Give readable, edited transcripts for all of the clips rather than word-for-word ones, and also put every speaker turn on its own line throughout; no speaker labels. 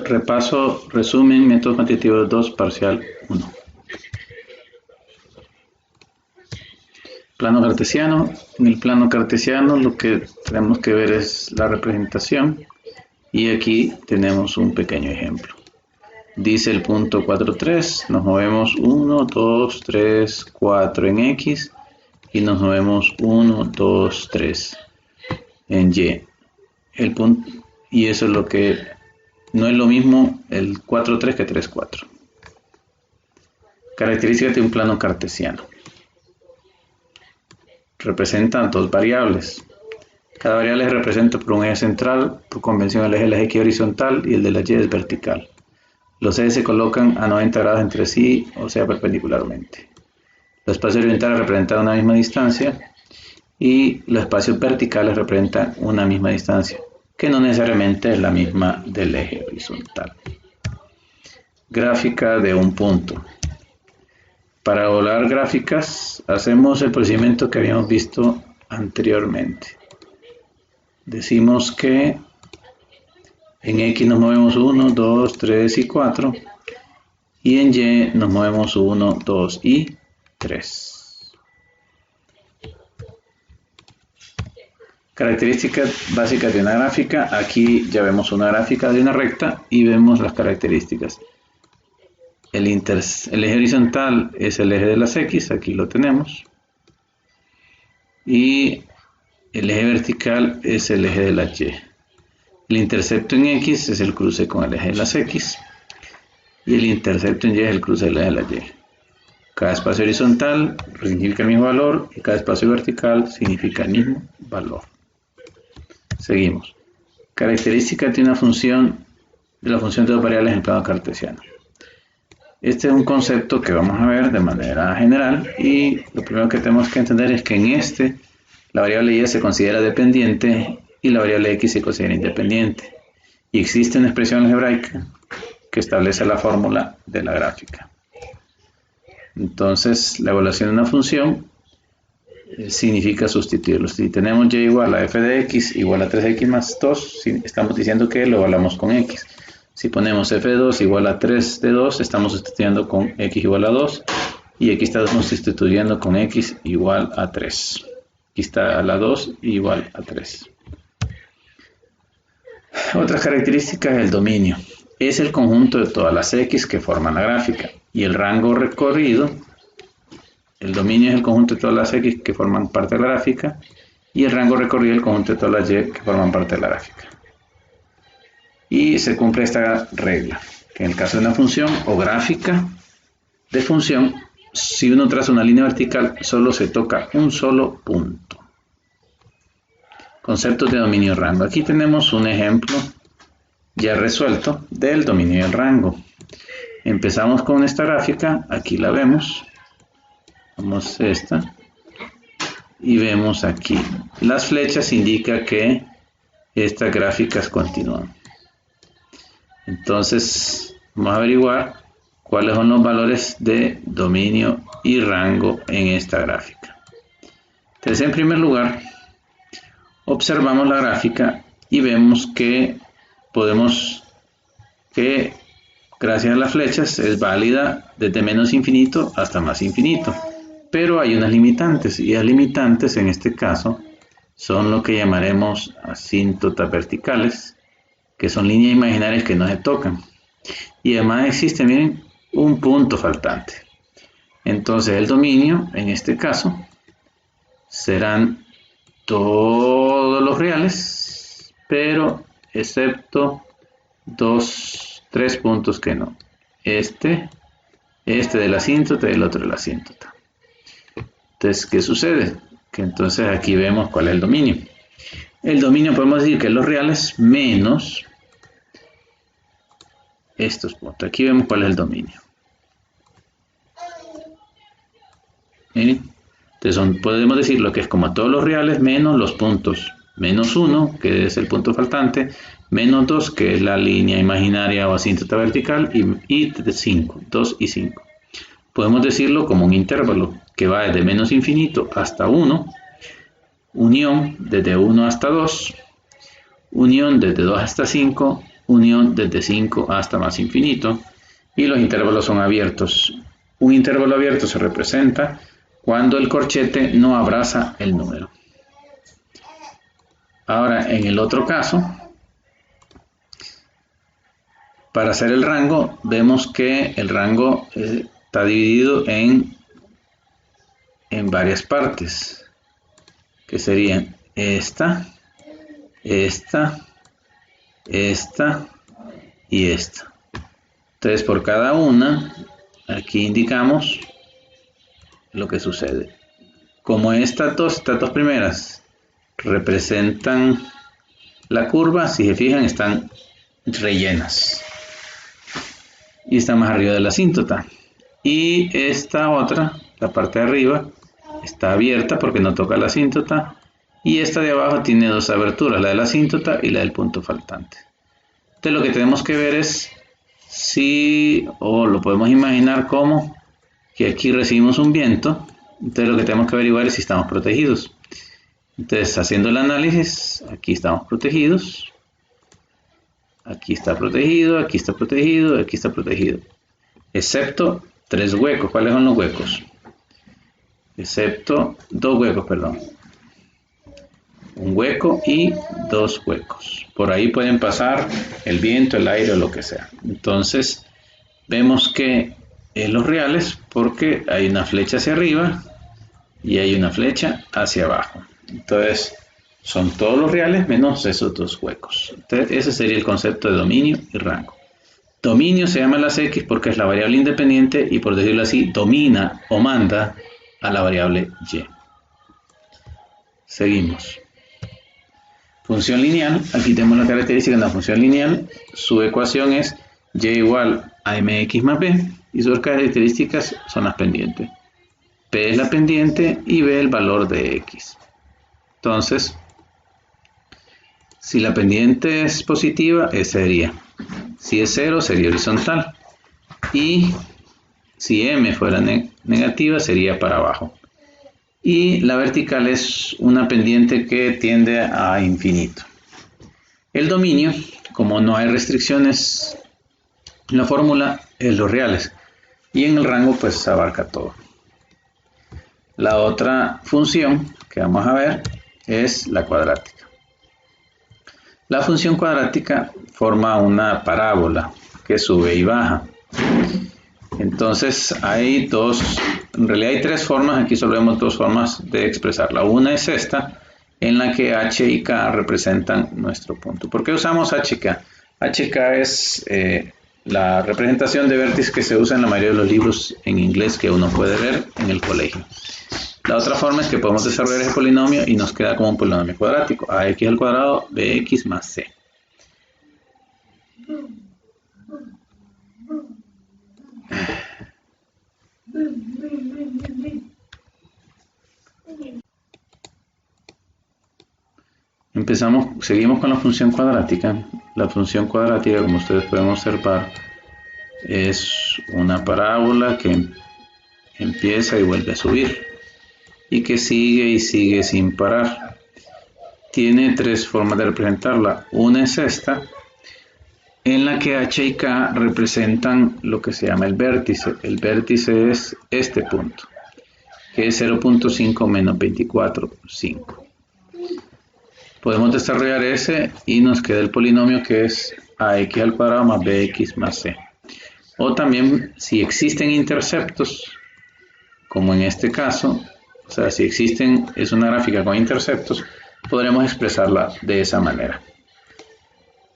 Repaso, resumen, métodos cuantitativos 2, parcial 1. Plano cartesiano. En el plano cartesiano lo que tenemos que ver es la representación. Y aquí tenemos un pequeño ejemplo. Dice el punto 4, 3, nos movemos 1, 2, 3, 4 en X y nos movemos 1, 2, 3 en Y. El punto, y eso es lo que no es lo mismo el 4, 3 que 3, 4. Características de un plano cartesiano. Representan dos variables. Cada variable se representa por un eje central, por convención el eje de la X horizontal y el de la Y es vertical. Los ejes se colocan a 90 grados entre sí, o sea, perpendicularmente. Los espacios horizontales representan una misma distancia y los espacios verticales representan una misma distancia, que no necesariamente es la misma del eje horizontal. Gráfica de un punto. Para volar gráficas hacemos el procedimiento que habíamos visto anteriormente. Decimos que en X nos movemos 1, 2, 3 y 4 y en Y nos movemos 1, 2 y 3. Características básicas de una gráfica. Aquí ya vemos una gráfica de una recta y vemos las características. El eje horizontal es el eje de las X, aquí lo tenemos. Y el eje vertical es el eje de las Y. El intercepto en X es el cruce con el eje de las X. Y el intercepto en Y es el cruce del eje de las Y. Cada espacio horizontal significa el mismo valor y cada espacio vertical significa el mismo valor. Seguimos. Características de una función, de la función de dos variables en el plano cartesiano. Este es un concepto que vamos a ver de manera general y lo primero que tenemos que entender es que en este la variable y se considera dependiente y la variable x se considera independiente. Y existe una expresión algebraica que establece la fórmula de la gráfica. Entonces, la evaluación de una función significa sustituirlo. Si tenemos y igual a f de x igual a 3x más 2, estamos diciendo que lo evaluamos con x. Si ponemos f de 2 igual a 3 de 2, estamos sustituyendo con x igual a 2. Y aquí estamos sustituyendo con x igual a 3. Aquí está la 2 igual a 3. Otra característica es el dominio. Es el conjunto de todas las x que forman la gráfica. Y el rango recorrido, el dominio es el conjunto de todas las x que forman parte de la gráfica. Y el rango recorrido es el conjunto de todas las y que forman parte de la gráfica. Y se cumple esta regla, que en el caso de una función o gráfica de función, si uno traza una línea vertical, solo se toca un solo punto. Conceptos de dominio y rango. Aquí tenemos un ejemplo ya resuelto del dominio y el rango. Empezamos con esta gráfica, aquí la vemos. Vamos a esta. Y vemos aquí. Las flechas indican que estas gráficas continúan. Entonces, vamos a averiguar cuáles son los valores de dominio y rango en esta gráfica. Entonces, en primer lugar, observamos la gráfica y vemos que gracias a las flechas es válida desde menos infinito hasta más infinito. Pero hay unas limitantes, y las limitantes en este caso son lo que llamaremos asíntotas verticales, que son líneas imaginarias que no se tocan. Y además existe, miren, un punto faltante. Entonces el dominio, en este caso, serán todos los reales, pero excepto tres puntos que no. Este de la asíntota y el otro de la asíntota. Entonces, ¿qué sucede? Que entonces aquí vemos cuál es el dominio. El dominio podemos decir que es los reales menos estos puntos. Aquí vemos cuál es el dominio. ¿Miren? Entonces podemos decir lo que es como todos los reales menos los puntos. Menos 1, que es el punto faltante, menos 2, que es la línea imaginaria o asíntota vertical, y 5, 2 y 5. Podemos decirlo como un intervalo que va desde menos infinito hasta 1, unión desde 1 hasta 2, unión desde 2 hasta 5, unión desde 5 hasta más infinito, y los intervalos son abiertos. Un intervalo abierto se representa cuando el corchete no abraza el número. Ahora, en el otro caso, para hacer el rango, vemos que el rango está dividido en varias partes, que serían esta y esta. Entonces, por cada una, aquí indicamos lo que sucede. Como estas dos primeras representan la curva, si se fijan, están rellenas y está más arriba de la asíntota, y esta otra, la parte de arriba, está abierta porque no toca la asíntota, y esta de abajo tiene dos aberturas, la de la asíntota y la del punto faltante. Entonces lo que tenemos que ver es si, o lo podemos imaginar como que aquí recibimos un viento. Entonces lo que tenemos que averiguar es si estamos protegidos. Entonces, haciendo el análisis, aquí estamos protegidos, aquí está protegido, aquí está protegido, aquí está protegido, excepto 3 huecos. ¿Cuáles son los huecos? Excepto 2 huecos, perdón. Un hueco y 2 huecos. Por ahí pueden pasar el viento, el aire o lo que sea. Entonces, vemos que los reales, porque hay una flecha hacia arriba y hay una flecha hacia abajo. Entonces, son todos los reales menos esos 2 huecos. Entonces, ese sería el concepto de dominio y rango. Dominio se llama las X porque es la variable independiente y, por decirlo así, domina o manda a la variable Y. Seguimos. Función lineal. Aquí tenemos la característica de una función lineal. Su ecuación es Y igual a mx más b y sus características son las pendientes. P es la pendiente y B el valor de X. Entonces, si la pendiente es positiva, sería. Si es 0, sería horizontal. Y si M fuera negativa, sería para abajo. Y la vertical es una pendiente que tiende a infinito. El dominio, como no hay restricciones en la fórmula, es los reales. Y en el rango, pues abarca todo. La otra función que vamos a ver es la cuadrática. La función cuadrática forma una parábola que sube y baja. Entonces hay en realidad hay 3 formas, aquí solo vemos 2 formas de expresarla. Una es esta, en la que H y K representan nuestro punto. ¿Por qué usamos H y K? H y K es la representación de vértices que se usa en la mayoría de los libros en inglés que uno puede ver en el colegio. La otra forma es que podemos desarrollar ese polinomio y nos queda como un polinomio cuadrático, ax al cuadrado bx más c. Seguimos con la función cuadrática. La función cuadrática, como ustedes pueden observar, es una parábola que empieza y vuelve a subir y que sigue y sigue sin parar. Tiene 3 formas de representarla. Una es esta, en la que H y K representan lo que se llama el vértice. El vértice es este punto, que es 0.5 menos 24,5. Podemos desarrollar ese y nos queda el polinomio que es ax al cuadrado más bx más c. O también, si existen interceptos, como en este caso, o sea, si es una gráfica con interceptos, podremos expresarla de esa manera.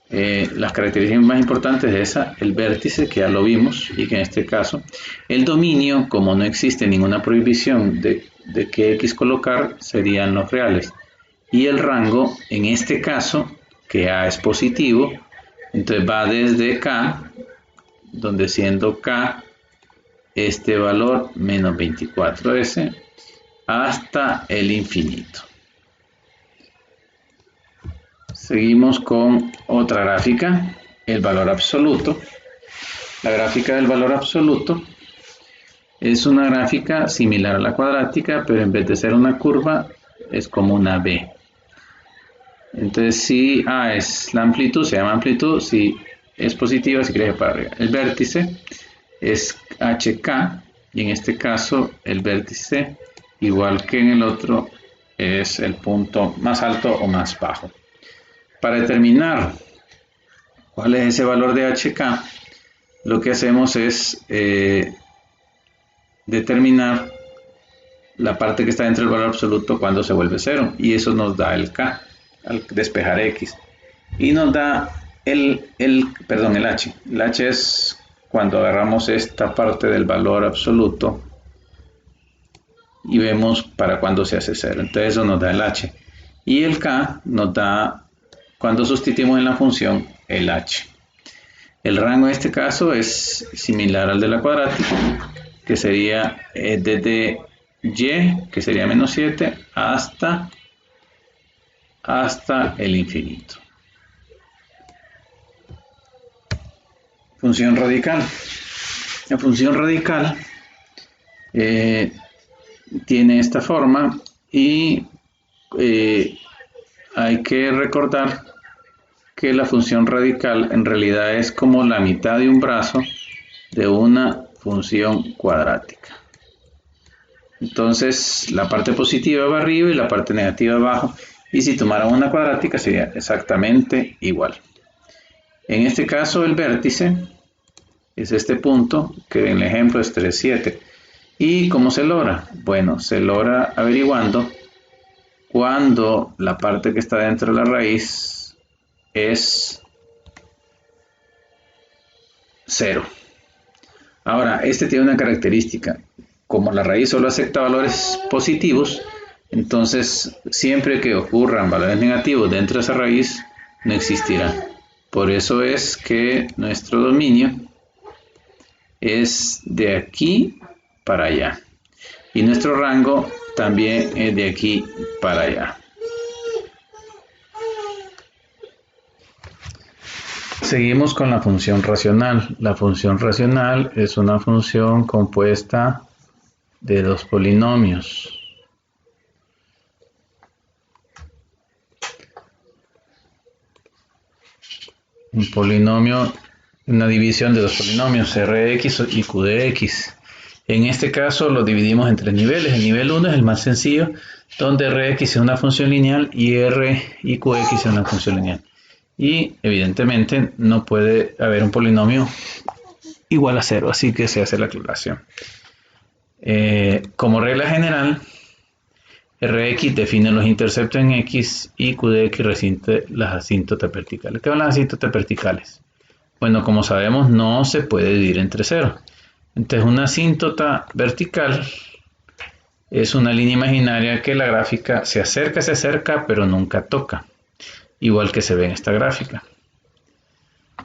Las características más importantes de esa, el vértice, que ya lo vimos, y que en este caso, el dominio, como no existe ninguna prohibición de qué X colocar, serían los reales. Y el rango, en este caso, que A es positivo, entonces va desde K, donde siendo K este valor menos 24S, hasta el infinito. Seguimos con otra gráfica, el valor absoluto. La gráfica del valor absoluto es una gráfica similar a la cuadrática, pero en vez de ser una curva, es como una V. Entonces si A es la amplitud, se llama amplitud, si es positiva, se crece para arriba. El vértice es HK, y en este caso el vértice, igual que en el otro, es el punto más alto o más bajo. Para determinar cuál es ese valor de HK, lo que hacemos es determinar la parte que está dentro del valor absoluto cuando se vuelve cero, y eso nos da el K al despejar X, y nos da el H. El H es cuando agarramos esta parte del valor absoluto y vemos para cuando se hace cero, entonces eso nos da el H, y el K nos da cuando sustituimos en la función el H. El rango en este caso es similar al de la cuadrática, que sería desde y, que sería menos 7, hasta el infinito. Función radical. La función radical tiene esta forma y hay que recordar que la función radical en realidad es como la mitad de un brazo de una función cuadrática. Entonces la parte positiva va arriba y la parte negativa abajo, y si tomáramos una cuadrática sería exactamente igual. En este caso el vértice es este punto, que en el ejemplo es 3, 7. ¿Y cómo se logra? Bueno, se logra averiguando cuando la parte que está dentro de la raíz es 0. Ahora, este tiene una característica. Como la raíz solo acepta valores positivos, entonces siempre que ocurran valores negativos dentro de esa raíz, no existirá. Por eso es que nuestro dominio es de aquí para allá. Y nuestro rango también es de aquí para allá. Seguimos con la función racional. La función racional es una función compuesta de dos polinomios. Un polinomio, una división de dos polinomios, Rx y Qdx. En este caso lo dividimos en tres niveles. El nivel 1 es el más sencillo, donde Rx es una función lineal y R y Qx es una función lineal. Y evidentemente no puede haber un polinomio igual a 0, así que se hace la aclaración. Como regla general, Rx define los interceptos en X y Qdx resiente las asíntotas verticales. ¿Qué son las asíntotas verticales? Bueno, como sabemos, no se puede dividir entre 0. Entonces, una asíntota vertical es una línea imaginaria que la gráfica se acerca, pero nunca toca. Igual que se ve en esta gráfica.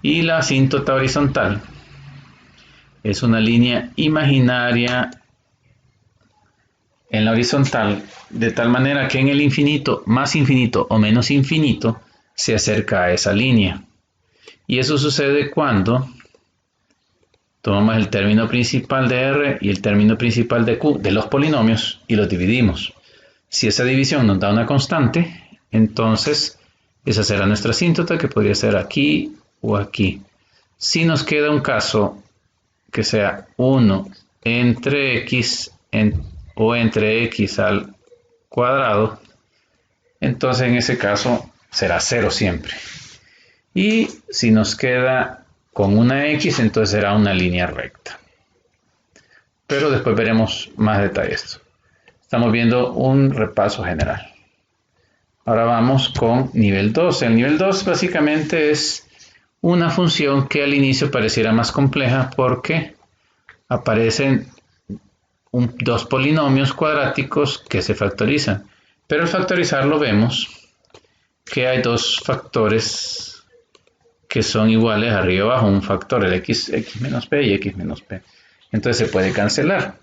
Y la asíntota horizontal es una línea imaginaria en la horizontal, de tal manera que en el infinito, más infinito o menos infinito, se acerca a esa línea. Y eso sucede cuando tomamos el término principal de R y el término principal de Q de los polinomios y los dividimos. Si esa división nos da una constante, entonces esa será nuestra asíntota, que podría ser aquí o aquí. Si nos queda un caso que sea 1 entre x o entre x al cuadrado, entonces en ese caso será 0 siempre. Y si nos queda con una x, entonces será una línea recta. Pero después veremos más detalles. Estamos viendo un repaso general. Ahora vamos con nivel 2. El nivel 2 básicamente es una función que al inicio pareciera más compleja porque aparecen dos polinomios cuadráticos que se factorizan. Pero al factorizarlo vemos que hay dos factores que son iguales arriba y abajo. Un factor, el x menos p y x menos p. Entonces se puede cancelar.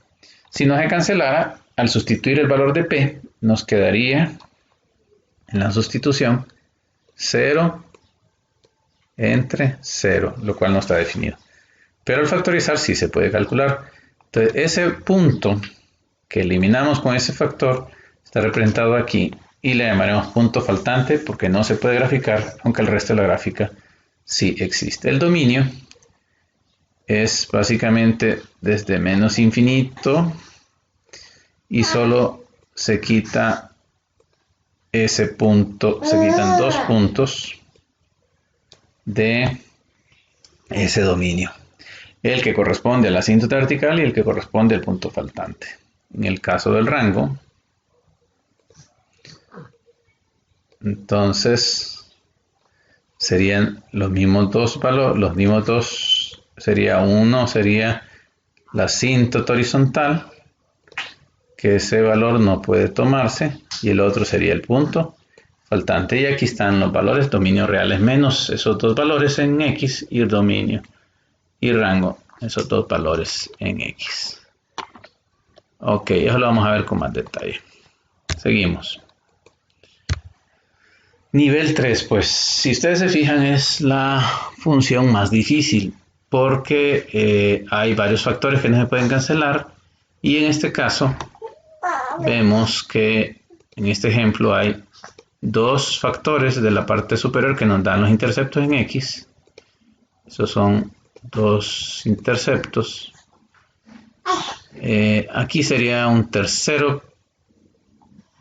Si no se cancelara, al sustituir el valor de p, nos quedaría en la sustitución 0 entre 0, lo cual no está definido. Pero al factorizar sí se puede calcular. Entonces ese punto que eliminamos con ese factor está representado aquí y le llamaremos punto faltante porque no se puede graficar, aunque el resto de la gráfica sí existe. El dominio es básicamente desde menos infinito y solo se quita ese punto, se quitan 2 puntos de ese dominio, el que corresponde a la asíntota vertical y el que corresponde al punto faltante. En el caso del rango, entonces serían los mismos dos valores, los mismos dos, sería uno, sería la asíntota horizontal, que ese valor no puede tomarse, y el otro sería el punto faltante. Y aquí están los valores, dominio reales menos esos dos valores en X y el dominio y rango, esos dos valores en X. Ok, eso lo vamos a ver con más detalle. Seguimos. Nivel 3, pues si ustedes se fijan es la función más difícil porque hay varios factores que no se pueden cancelar y en este caso vemos que en este ejemplo hay dos factores de la parte superior que nos dan los interceptos en X. Esos son dos interceptos. Aquí sería un tercero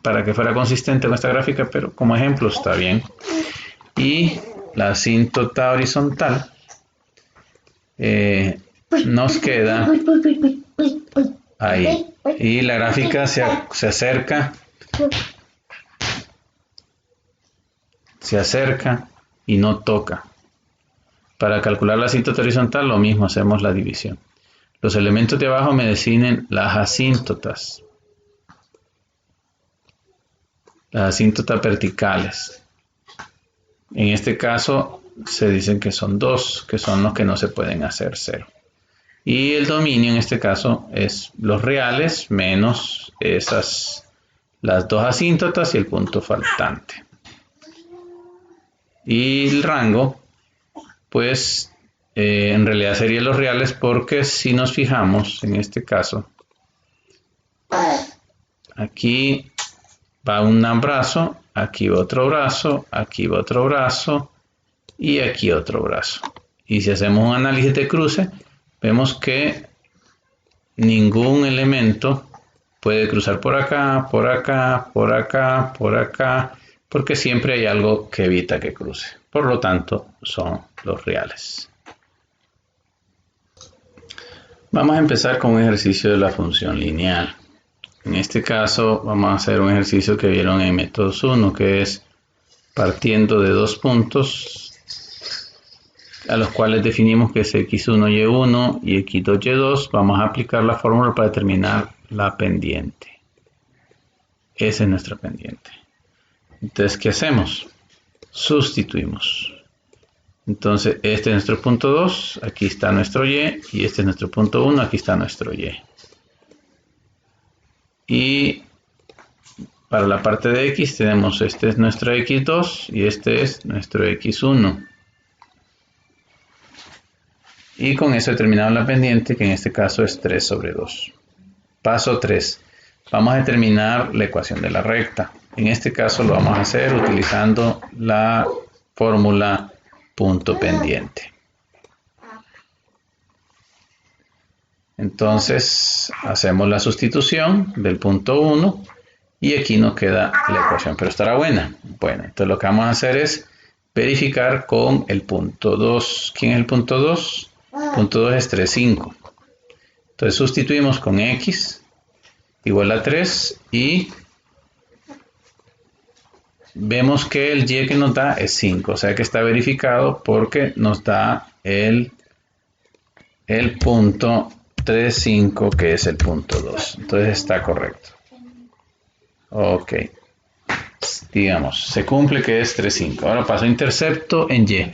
para que fuera consistente con esta gráfica, pero como ejemplo está bien. Y la asíntota horizontal nos queda ahí. Y la gráfica se acerca y no toca. Para calcular la asíntota horizontal lo mismo, hacemos la división. Los elementos de abajo me definen las asíntotas verticales. En este caso se dicen que son dos, que son los que no se pueden hacer cero. Y el dominio en este caso es los reales menos las dos asíntotas y el punto faltante. Y el rango, pues en realidad serían los reales porque si nos fijamos en este caso, aquí va un brazo, aquí va otro brazo, aquí va otro brazo y aquí otro brazo. Y si hacemos un análisis de cruce, vemos que ningún elemento puede cruzar por acá, por acá, por acá, por acá, porque siempre hay algo que evita que cruce. Por lo tanto, son los reales. Vamos a empezar con un ejercicio de la función lineal. En este caso vamos a hacer un ejercicio que vieron en métodos 1, que es partiendo de dos puntos a los cuales definimos que es x1, y1 y x2, y2. Vamos a aplicar la fórmula para determinar la pendiente. Esa es nuestra pendiente. Entonces, ¿qué hacemos? Sustituimos. Entonces, este es nuestro punto 2, aquí está nuestro y este es nuestro punto 1, aquí está nuestro y. Y para la parte de x tenemos este es nuestro x2 y este es nuestro x1. Y con eso determinamos la pendiente, que en este caso es 3 sobre 2. Paso 3. Vamos a determinar la ecuación de la recta. En este caso lo vamos a hacer utilizando la fórmula punto pendiente. Entonces hacemos la sustitución del punto 1 y aquí nos queda la ecuación, pero estará buena. Bueno, entonces lo que vamos a hacer es verificar con el punto 2. ¿Quién es el punto 2? El punto 2 es 3, 5. Entonces sustituimos con x igual a 3 y vemos que el y que nos da es 5, o sea que está verificado porque nos da el punto 3, 5, que es el punto 2. Entonces está correcto. Ok. Digamos, se cumple que es 3, 5. Ahora paso a intercepto en y.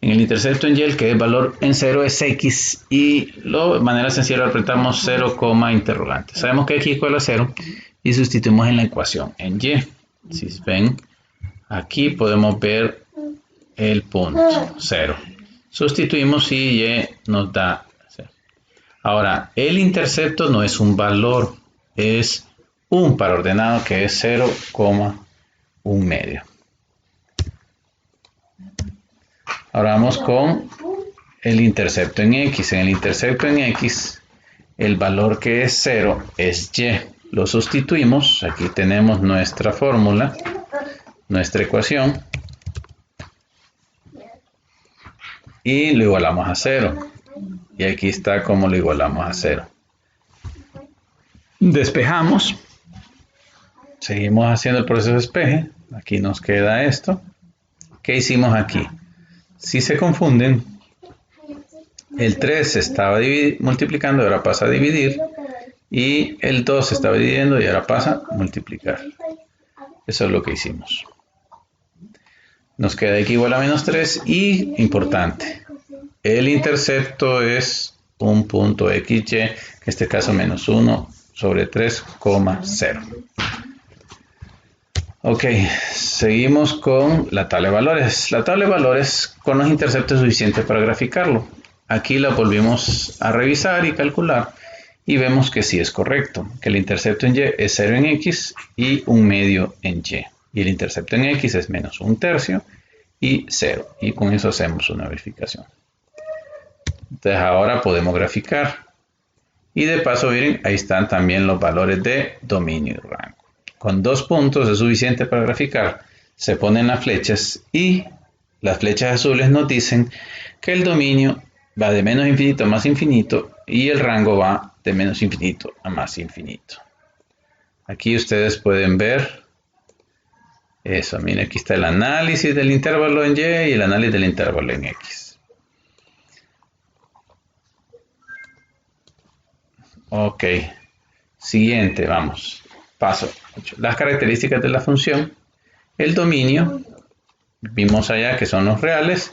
En el intercepto en y, el que es valor en 0 es x y de manera sencilla apretamos 0, interrogante. Sabemos que x igual a 0 y sustituimos en la ecuación en y. Si ven, aquí podemos ver el punto 0. Sustituimos y y nos da 0. Ahora, el intercepto no es un valor, es un par ordenado que es 0, 1 medio. Ahora vamos con el intercepto en X. En el intercepto en X, el valor que es 0 es Y. Lo sustituimos. Aquí tenemos nuestra fórmula, nuestra ecuación. Y lo igualamos a 0. Y aquí está como lo igualamos a 0. Despejamos. Seguimos haciendo el proceso de despeje. Aquí nos queda esto. ¿Qué hicimos aquí? Si se confunden, el 3 se estaba multiplicando y ahora pasa a dividir. Y el 2 se estaba dividiendo y ahora pasa a multiplicar. Eso es lo que hicimos. Nos queda x igual a menos 3 y, importante, el intercepto es un punto xy, que en este caso menos 1 sobre 3,0. Ok, seguimos con la tabla de valores. La tabla de valores con los interceptos suficientes para graficarlo. Aquí la volvimos a revisar y calcular y vemos que sí es correcto, que el intercepto en y es 0 en x y 1 medio en y. Y el intercepto en x es menos 1/3 y 0. Y con eso hacemos una verificación. Entonces ahora podemos graficar. Y de paso, miren, ahí están también los valores de dominio y rango. Con 2 puntos es suficiente para graficar. Se ponen las flechas y las flechas azules nos dicen que el dominio va de menos infinito a más infinito y el rango va de menos infinito a más infinito. Aquí ustedes pueden ver eso. Miren, aquí está el análisis del intervalo en y el análisis del intervalo en x. Ok. Siguiente, vamos. Paso 8. Las características de la función. El dominio. Vimos allá que son los reales.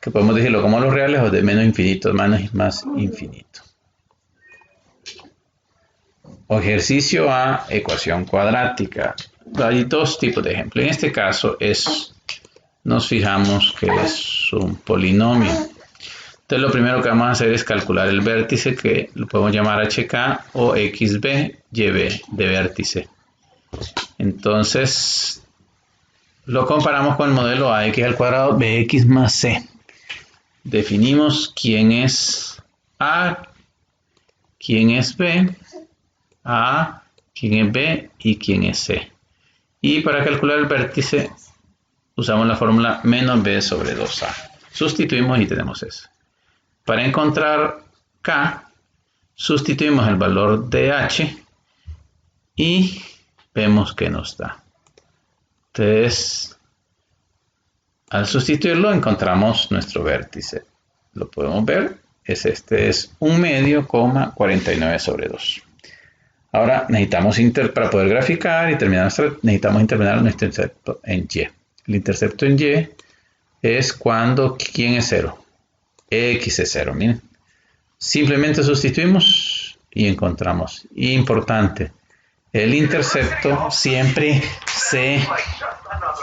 Que podemos decirlo como los reales o de menos infinito a más infinito. O ejercicio a ecuación cuadrática. Hay dos tipos de ejemplo. En este caso nos fijamos que es un polinomio. Entonces lo primero que vamos a hacer es calcular el vértice, que lo podemos llamar HK o XB, YB de vértice. Entonces lo comparamos con el modelo AX al cuadrado BX más C. Definimos quién es A, quién es B, A, quién es B y quién es C. Y para calcular el vértice usamos la fórmula menos B sobre 2A. Sustituimos y tenemos eso. Para encontrar K, sustituimos el valor de H y vemos que nos da. Entonces, al sustituirlo encontramos nuestro vértice. Lo podemos ver, es 1 medio, 49 sobre 2. Ahora necesitamos para poder graficar y terminar necesitamos interpretar nuestro intercepto en Y. El intercepto en Y es cuando ¿quién es 0? X es 0, miren. Simplemente sustituimos y encontramos. Importante, el intercepto siempre se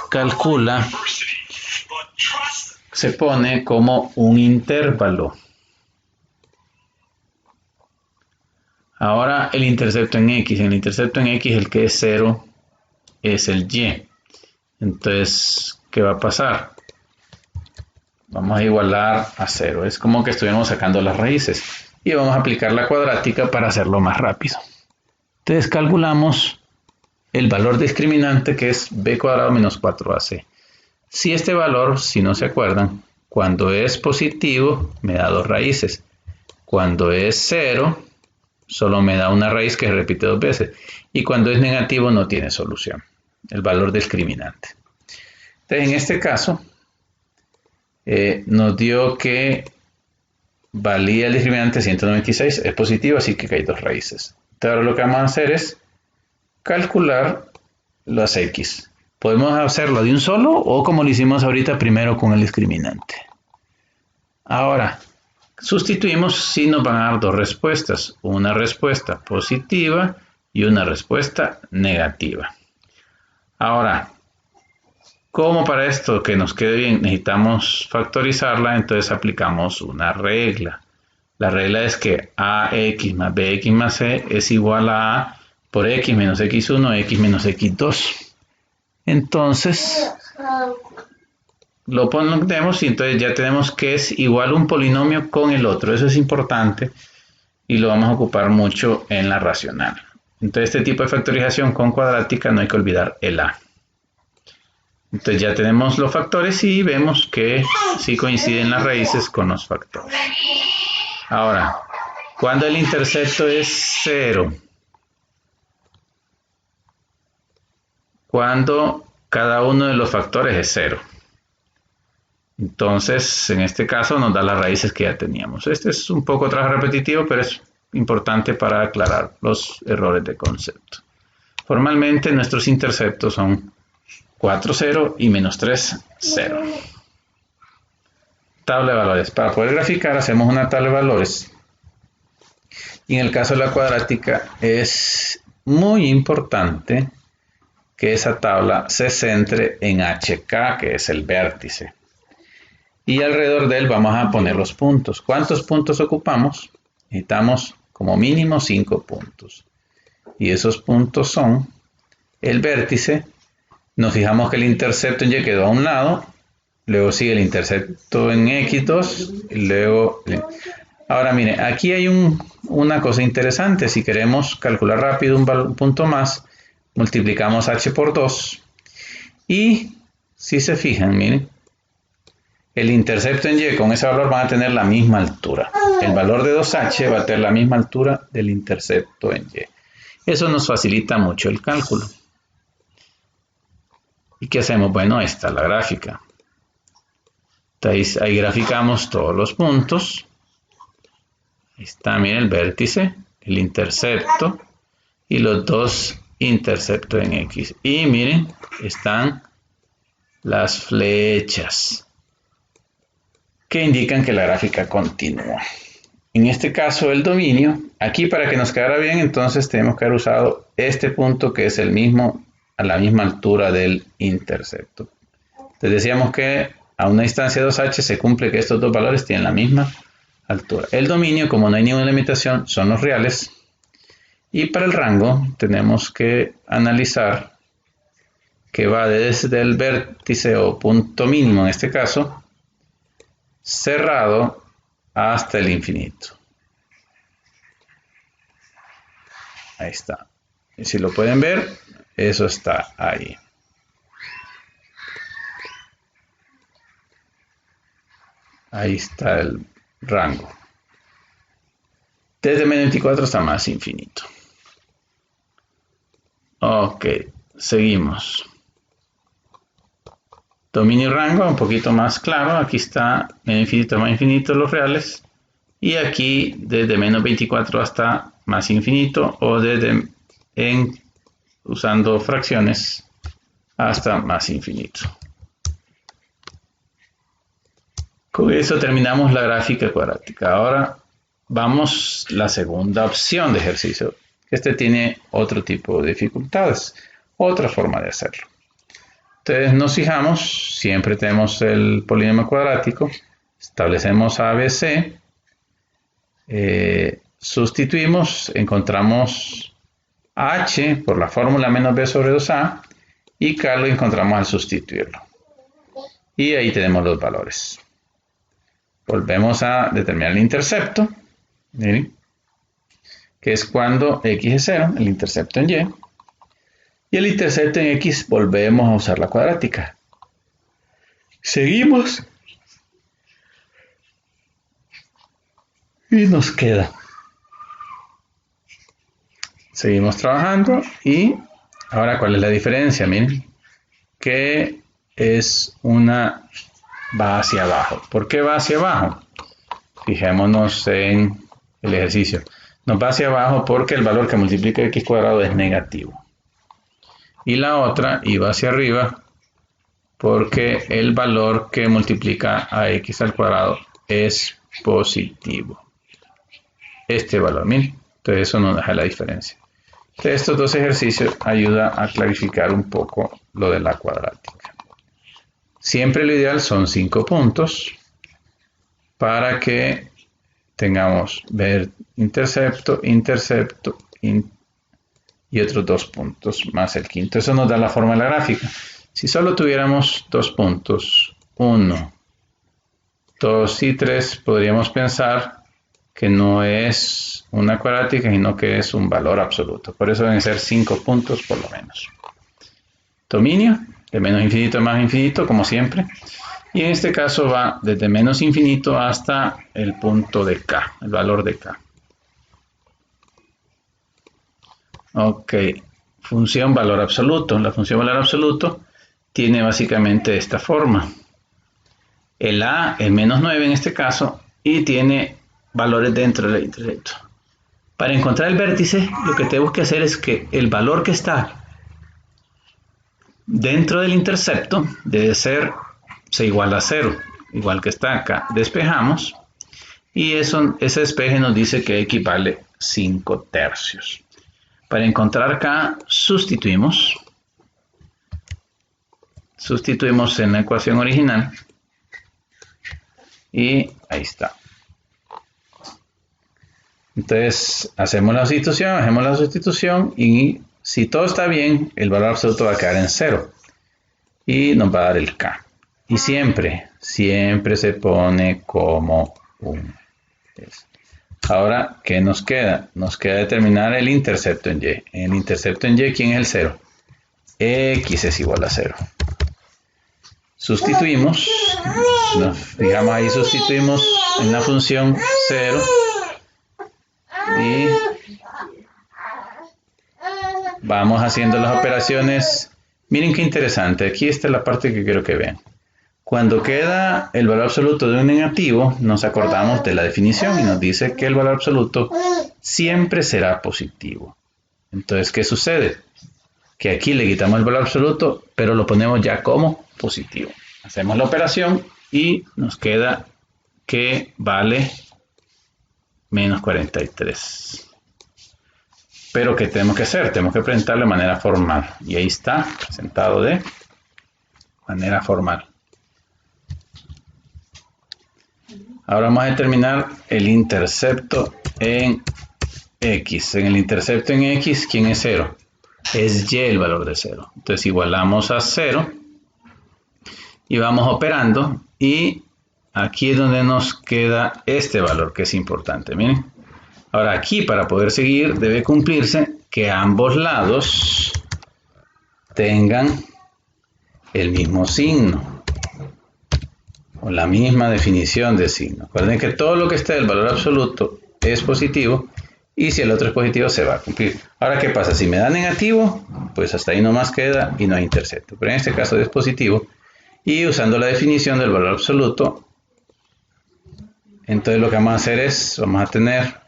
calcula, se pone como un intervalo. Ahora el intercepto en X. En el intercepto en X el que es 0 es el Y. Entonces, ¿qué va a pasar? Vamos a igualar a 0. Es como que estuviéramos sacando las raíces. Y vamos a aplicar la cuadrática para hacerlo más rápido. Entonces calculamos el valor discriminante, que es b cuadrado menos 4ac. Si este valor, si no se acuerdan, cuando es positivo me da 2 raíces. Cuando es 0, solo me da una raíz que se repite 2 veces. Y cuando es negativo no tiene solución. El valor discriminante. Entonces en este caso nos dio que valía el discriminante 196, es positivo, así que hay 2 raíces. Entonces ahora lo que vamos a hacer es calcular las x. Podemos hacerlo de un solo o como lo hicimos ahorita primero con el discriminante. Ahora, sustituimos si nos van a dar 2 respuestas. Una respuesta positiva y una respuesta negativa. Ahora, como para esto que nos quede bien necesitamos factorizarla, entonces aplicamos una regla. La regla es que AX más BX más C es igual a A por X menos X1, X menos X2. Entonces lo ponemos y entonces ya tenemos que es igual un polinomio con el otro. Eso es importante y lo vamos a ocupar mucho en la racional. Entonces este tipo de factorización con cuadrática no hay que olvidar el a. Entonces ya tenemos los factores y vemos que sí coinciden las raíces con los factores. Ahora, cuando el intercepto es 0, cuando cada uno de los factores es 0. Entonces, en este caso nos da las raíces que ya teníamos. Este es un poco trabajo repetitivo, pero es importante para aclarar los errores de concepto. Formalmente nuestros interceptos son 4, 0 y menos 3, 0. Tabla de valores. Para poder graficar hacemos una tabla de valores. Y en el caso de la cuadrática es muy importante que esa tabla se centre en HK, que es el vértice. Y alrededor de él vamos a poner los puntos. ¿Cuántos puntos ocupamos? Necesitamos como mínimo 5 puntos. Y esos puntos son el vértice. Nos fijamos que el intercepto en Y quedó a un lado. Luego sigue el intercepto en X2. Y luego... Ahora mire, aquí hay una cosa interesante. Si queremos calcular rápido un punto más, multiplicamos h por 2. Y si se fijan, miren, el intercepto en Y con ese valor van a tener la misma altura. El valor de 2h va a tener la misma altura del intercepto en Y. Eso nos facilita mucho el cálculo. ¿Y qué hacemos? Bueno, ahí está la gráfica. Entonces, ahí graficamos todos los puntos. Ahí está, miren, el vértice, el intercepto y los dos interceptos en X. Y miren, están las flechas que indican que la gráfica continúa. En este caso el dominio, aquí para que nos quedara bien, entonces tenemos que haber usado este punto que es el mismo, a la misma altura del intercepto. Entonces decíamos que a una distancia de 2h se cumple que estos dos valores tienen la misma altura. El dominio, como no hay ninguna limitación, son los reales. Y para el rango tenemos que analizar que va desde el vértice o punto mínimo en este caso, cerrado hasta el infinito. Ahí está. Y si lo pueden ver, eso está ahí. Ahí está el rango. Desde menos 24 hasta más infinito. Ok, seguimos. Dominio y rango, un poquito más claro. Aquí está menos infinito, más infinito los reales. Y aquí desde menos 24 hasta más infinito o desde usando fracciones hasta más infinito. Con eso terminamos la gráfica cuadrática. Ahora vamos a la segunda opción de ejercicio. Este tiene otro tipo de dificultades, otra forma de hacerlo. Entonces nos fijamos, siempre tenemos el polinomio cuadrático, establecemos ABC, sustituimos, encontramos H por la fórmula menos B sobre 2A y K lo encontramos al sustituirlo. Y ahí tenemos los valores. Volvemos a determinar el intercepto, miren, que es cuando X es 0, el intercepto en Y. Y el intercepto en X volvemos a usar la cuadrática. Seguimos. Y nos queda. Seguimos trabajando y ahora ¿cuál es la diferencia? Miren, que es una va hacia abajo. ¿Por qué va hacia abajo? Fijémonos en el ejercicio. Nos va hacia abajo porque el valor que multiplica x cuadrado es negativo. Y la otra iba hacia arriba porque el valor que multiplica a x al cuadrado es positivo. Este valor, miren. Entonces eso nos deja la diferencia. Entonces, estos dos ejercicios ayudan a clarificar un poco lo de la cuadrática. Siempre lo ideal son 5 puntos para que tengamos ver intercepto, y otros 2 puntos más el quinto. Eso nos da la forma de la gráfica. Si solo tuviéramos 2 puntos, 1, 2 y 3, podríamos pensar que no es una cuadrática, sino que es un valor absoluto. Por eso deben ser 5 puntos por lo menos. Dominio, de menos infinito a más infinito, como siempre. Y en este caso va desde menos infinito hasta el punto de k, el valor de k. Ok, función valor absoluto. La función valor absoluto tiene básicamente esta forma. El a, el menos 9 en este caso, y tiene valores dentro del intersecto. Para encontrar el vértice, lo que tenemos que hacer es que el valor que está dentro del intercepto debe ser, se iguala a 0, igual que está acá. Despejamos y ese despeje nos dice que equivale 5 tercios. Para encontrar k, sustituimos en la ecuación original y ahí está. Entonces hacemos la sustitución y si todo está bien, el valor absoluto va a quedar en 0 y nos va a dar el k. Y siempre se pone como 1. Ahora, ¿qué nos queda? Nos queda determinar el intercepto en y. En el intercepto en y, ¿quién es el 0? X es igual a 0. Sustituimos, nos fijamos ahí, sustituimos en la función 0 y vamos haciendo las operaciones. Miren qué interesante, aquí está la parte que quiero que vean. Cuando queda el valor absoluto de un negativo, nos acordamos de la definición y nos dice que el valor absoluto siempre será positivo. Entonces, ¿qué sucede? Que aquí le quitamos el valor absoluto, pero lo ponemos ya como positivo. Hacemos la operación y nos queda que vale menos 43. Pero ¿qué tenemos que hacer? Tenemos que presentarlo de manera formal. Y ahí está, presentado de manera formal. Ahora vamos a determinar el intercepto en X. En el intercepto en X, ¿quién es 0? Es Y el valor de 0. Entonces igualamos a 0 y vamos operando. Y aquí es donde nos queda este valor que es importante. Miren. Ahora aquí para poder seguir debe cumplirse que ambos lados tengan el mismo signo o la misma definición de signo. Recuerden que todo lo que esté del valor absoluto es positivo y si el otro es positivo se va a cumplir. Ahora, ¿qué pasa? Si me da negativo, pues hasta ahí nomás queda y no hay intercepto. Pero en este caso es positivo y usando la definición del valor absoluto, entonces lo que vamos a hacer es, vamos a tener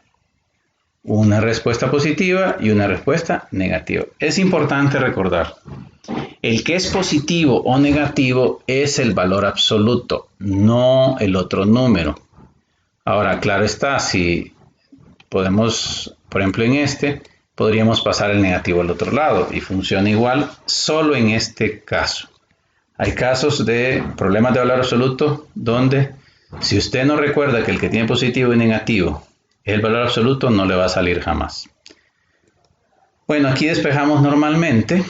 una respuesta positiva y una respuesta negativa. Es importante recordar, el que es positivo o negativo es el valor absoluto, no el otro número. Ahora, claro está, si podemos, por ejemplo en este, podríamos pasar el negativo al otro lado y funciona igual solo en este caso. Hay casos de problemas de valor absoluto donde si usted no recuerda que el que tiene positivo y negativo el valor absoluto, no le va a salir jamás. Bueno, aquí despejamos normalmente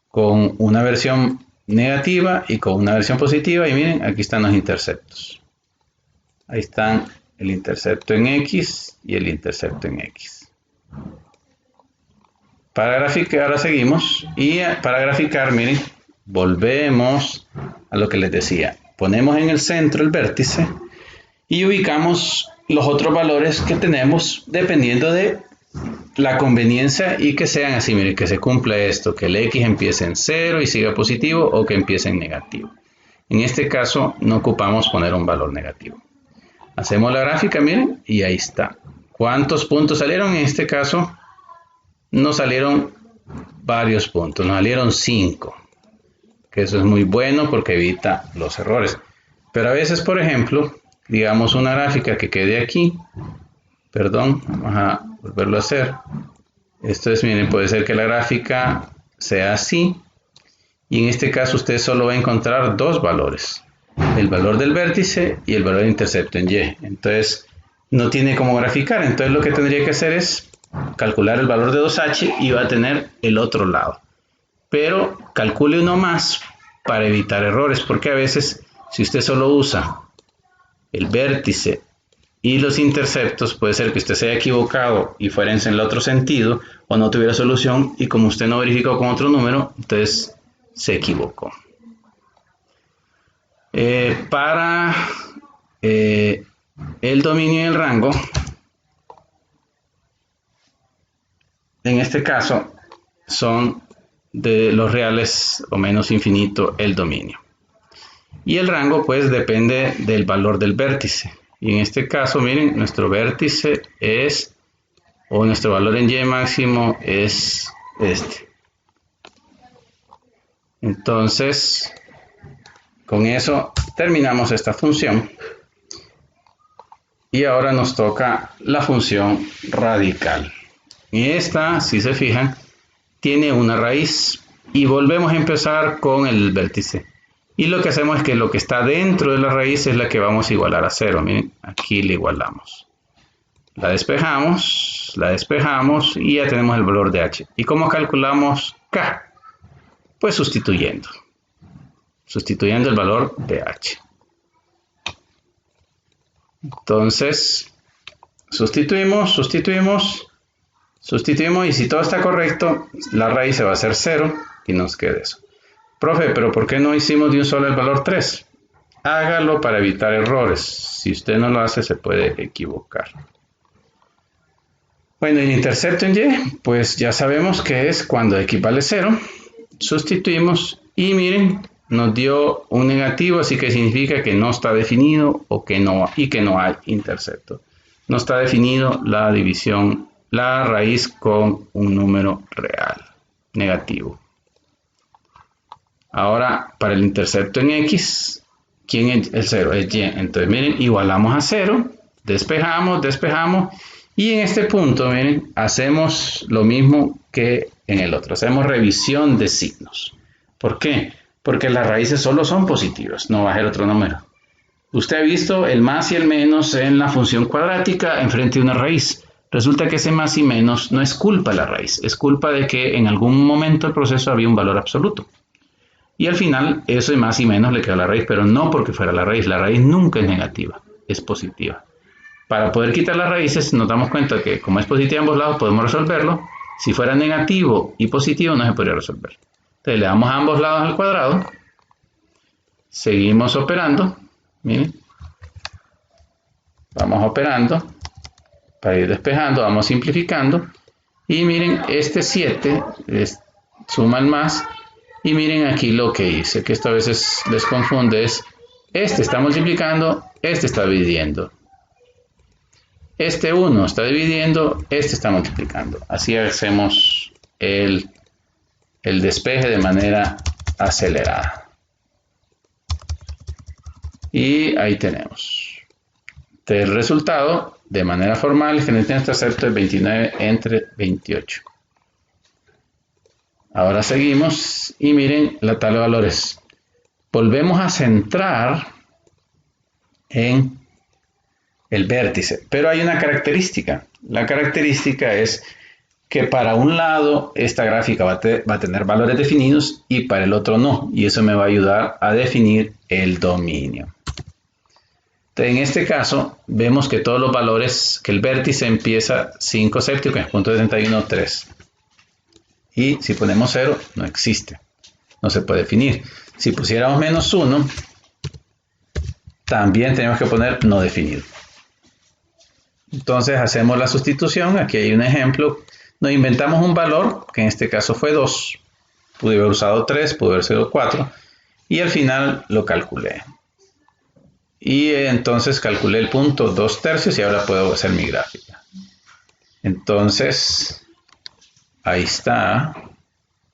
con una versión negativa y con una versión positiva. Y miren, aquí están los interceptos. Ahí están el intercepto en X y el intercepto en X. Para graficar, ahora seguimos. Y para graficar, miren, volvemos a lo que les decía. Ponemos en el centro el vértice y ubicamos los otros valores que tenemos dependiendo de la conveniencia y que sean así, miren, que se cumpla esto, que el X empiece en 0 y siga positivo o que empiece en negativo. En este caso no ocupamos poner un valor negativo. Hacemos la gráfica, miren, y ahí está. ¿Cuántos puntos salieron? En este caso nos salieron varios puntos, nos salieron 5, que eso es muy bueno porque evita los errores. Pero a veces, por ejemplo, digamos una gráfica que quede aquí, perdón, vamos a volverlo a hacer. Esto es, miren, puede ser que la gráfica sea así y en este caso usted solo va a encontrar dos valores, el valor del vértice y el valor del intercepto en Y. Entonces no tiene cómo graficar, entonces lo que tendría que hacer es calcular el valor de 2h y va a tener el otro lado. Pero calcule uno más para evitar errores, porque a veces si usted solo usa el vértice y los interceptos, puede ser que usted se haya equivocado y fuera en el otro sentido o no tuviera solución, y como usted no verificó con otro número, entonces se equivocó. Para el dominio y el rango, en este caso son de los reales o menos infinito el dominio. Y el rango pues depende del valor del vértice. Y en este caso, miren, nuestro vértice es, o nuestro valor en y máximo es este. Entonces, con eso terminamos esta función. Y ahora nos toca la función radical. Y esta, si se fijan, tiene una raíz. Y volvemos a empezar con el vértice. Y lo que hacemos es que lo que está dentro de la raíz es la que vamos a igualar a 0. Miren, aquí le igualamos. La despejamos y ya tenemos el valor de h. ¿Y cómo calculamos k? Pues sustituyendo el valor de h. Entonces, sustituimos y si todo está correcto, la raíz se va a hacer 0 y nos queda eso. Profe, pero ¿por qué no hicimos de un solo el valor 3? Hágalo para evitar errores. Si usted no lo hace, se puede equivocar. Bueno, el intercepto en y, pues ya sabemos que es cuando x vale 0. Sustituimos y miren, nos dio un negativo, así que significa que no está definido que no hay intercepto. No está definido la división, la raíz con un número real, negativo. Ahora, para el intercepto en x, ¿quién es el 0? Es y. Entonces, miren, igualamos a 0, despejamos, y en este punto, miren, hacemos lo mismo que en el otro. Hacemos revisión de signos. ¿Por qué? Porque las raíces solo son positivas, no va a ser otro número. Usted ha visto el más y el menos en la función cuadrática enfrente de una raíz. Resulta que ese más y menos no es culpa de la raíz, es culpa de que en algún momento del proceso había un valor absoluto. Y al final, eso de más y menos le quedó a la raíz, pero no porque fuera la raíz nunca es negativa, es positiva. Para poder quitar las raíces, nos damos cuenta que como es positiva en ambos lados, podemos resolverlo. Si fuera negativo y positivo, no se podría resolver. Entonces, le damos a ambos lados al cuadrado, seguimos operando, miren, vamos operando, para ir despejando, vamos simplificando, y miren, este 7, suman más, y miren aquí lo que hice, que esto a veces les confunde, es este está multiplicando, este está dividiendo. Este 1 está dividiendo, este está multiplicando. Así hacemos el despeje de manera acelerada. Y ahí tenemos. El resultado, de manera formal, el general intercepto es 29 entre 28. Ahora seguimos y miren la tabla de valores. Volvemos a centrar en el vértice, pero hay una característica. La característica es que para un lado esta gráfica va a tener valores definidos y para el otro no, y eso me va a ayudar a definir el dominio. Entonces, en este caso vemos que todos los valores, que el vértice empieza 5 séptimos, que es punto 71, 3. Y si ponemos 0, no existe, no se puede definir. Si pusiéramos menos 1, también tenemos que poner no definido. Entonces hacemos la sustitución, aquí hay un ejemplo, nos inventamos un valor, que en este caso fue 2, pude haber usado 3, pude haber sido 4, y al final lo calculé. Y entonces calculé el punto 2/3 y ahora puedo hacer mi gráfica. Entonces, ahí está,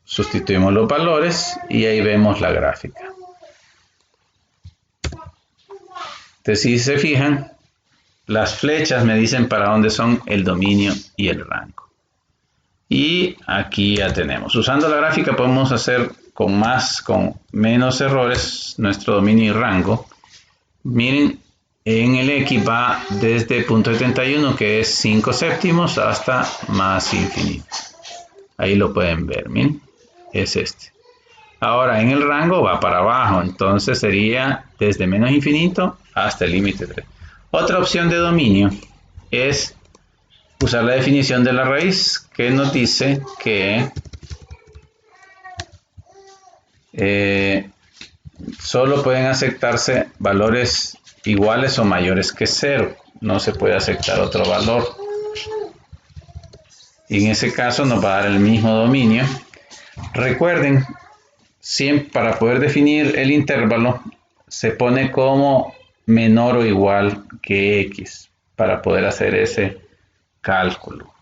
sustituimos los valores y ahí vemos la gráfica. Entonces, si se fijan, las flechas me dicen para dónde son el dominio y el rango. Y aquí ya tenemos. Usando la gráfica podemos hacer con menos errores nuestro dominio y rango. Miren, en el X va desde punto 71, que es 5 séptimos, hasta más infinito. Ahí lo pueden ver, miren, es este. Ahora en el rango va para abajo, entonces sería desde menos infinito hasta el límite 3. Otra opción de dominio es usar la definición de la raíz, que nos dice que solo pueden aceptarse valores iguales o mayores que 0. No se puede aceptar otro valor. Y en ese caso nos va a dar el mismo dominio. Recuerden, siempre para poder definir el intervalo se pone como menor o igual que x para poder hacer ese cálculo.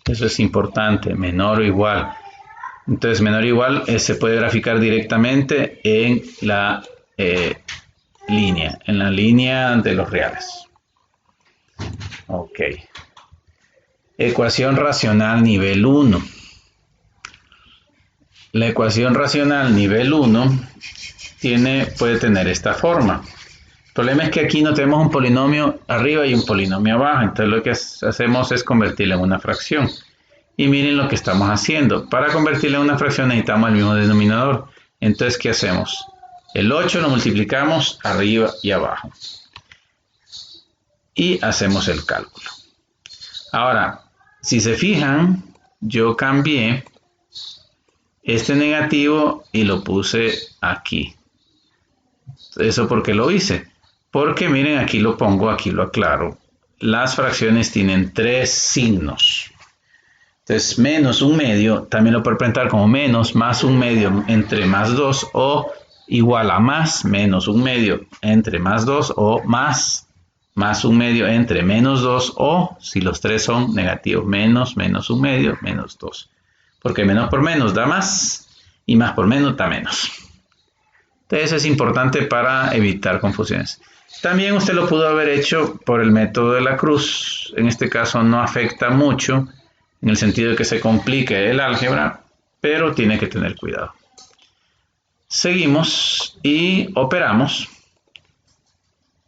Eso es importante, menor o igual. Entonces, menor o igual se puede graficar directamente en la línea de los reales. Ok. Ecuación racional nivel 1. La ecuación racional nivel 1 puede tener esta forma. El problema es que aquí no tenemos un polinomio arriba y un polinomio abajo. Entonces lo que hacemos es convertirla en una fracción. Y miren lo que estamos haciendo. Para convertirla en una fracción necesitamos el mismo denominador. Entonces, ¿qué hacemos? El 8 lo multiplicamos arriba y abajo. Y hacemos el cálculo. Ahora, si se fijan, yo cambié este negativo y lo puse aquí. ¿Eso por qué lo hice? Porque miren, aquí lo pongo, aquí lo aclaro. Las fracciones tienen 3 signos. Entonces, menos un medio, también lo puedo representar como menos más un medio entre más 2 o igual a más menos un medio entre más 2 o más un medio entre menos 2 o, si los tres son negativos, menos un medio, menos 2. Porque menos por menos da más y más por menos da menos. Entonces, eso es importante para evitar confusiones. También usted lo pudo haber hecho por el método de la cruz. En este caso no afecta mucho, en el sentido de que se complique el álgebra, pero tiene que tener cuidado. Seguimos y operamos.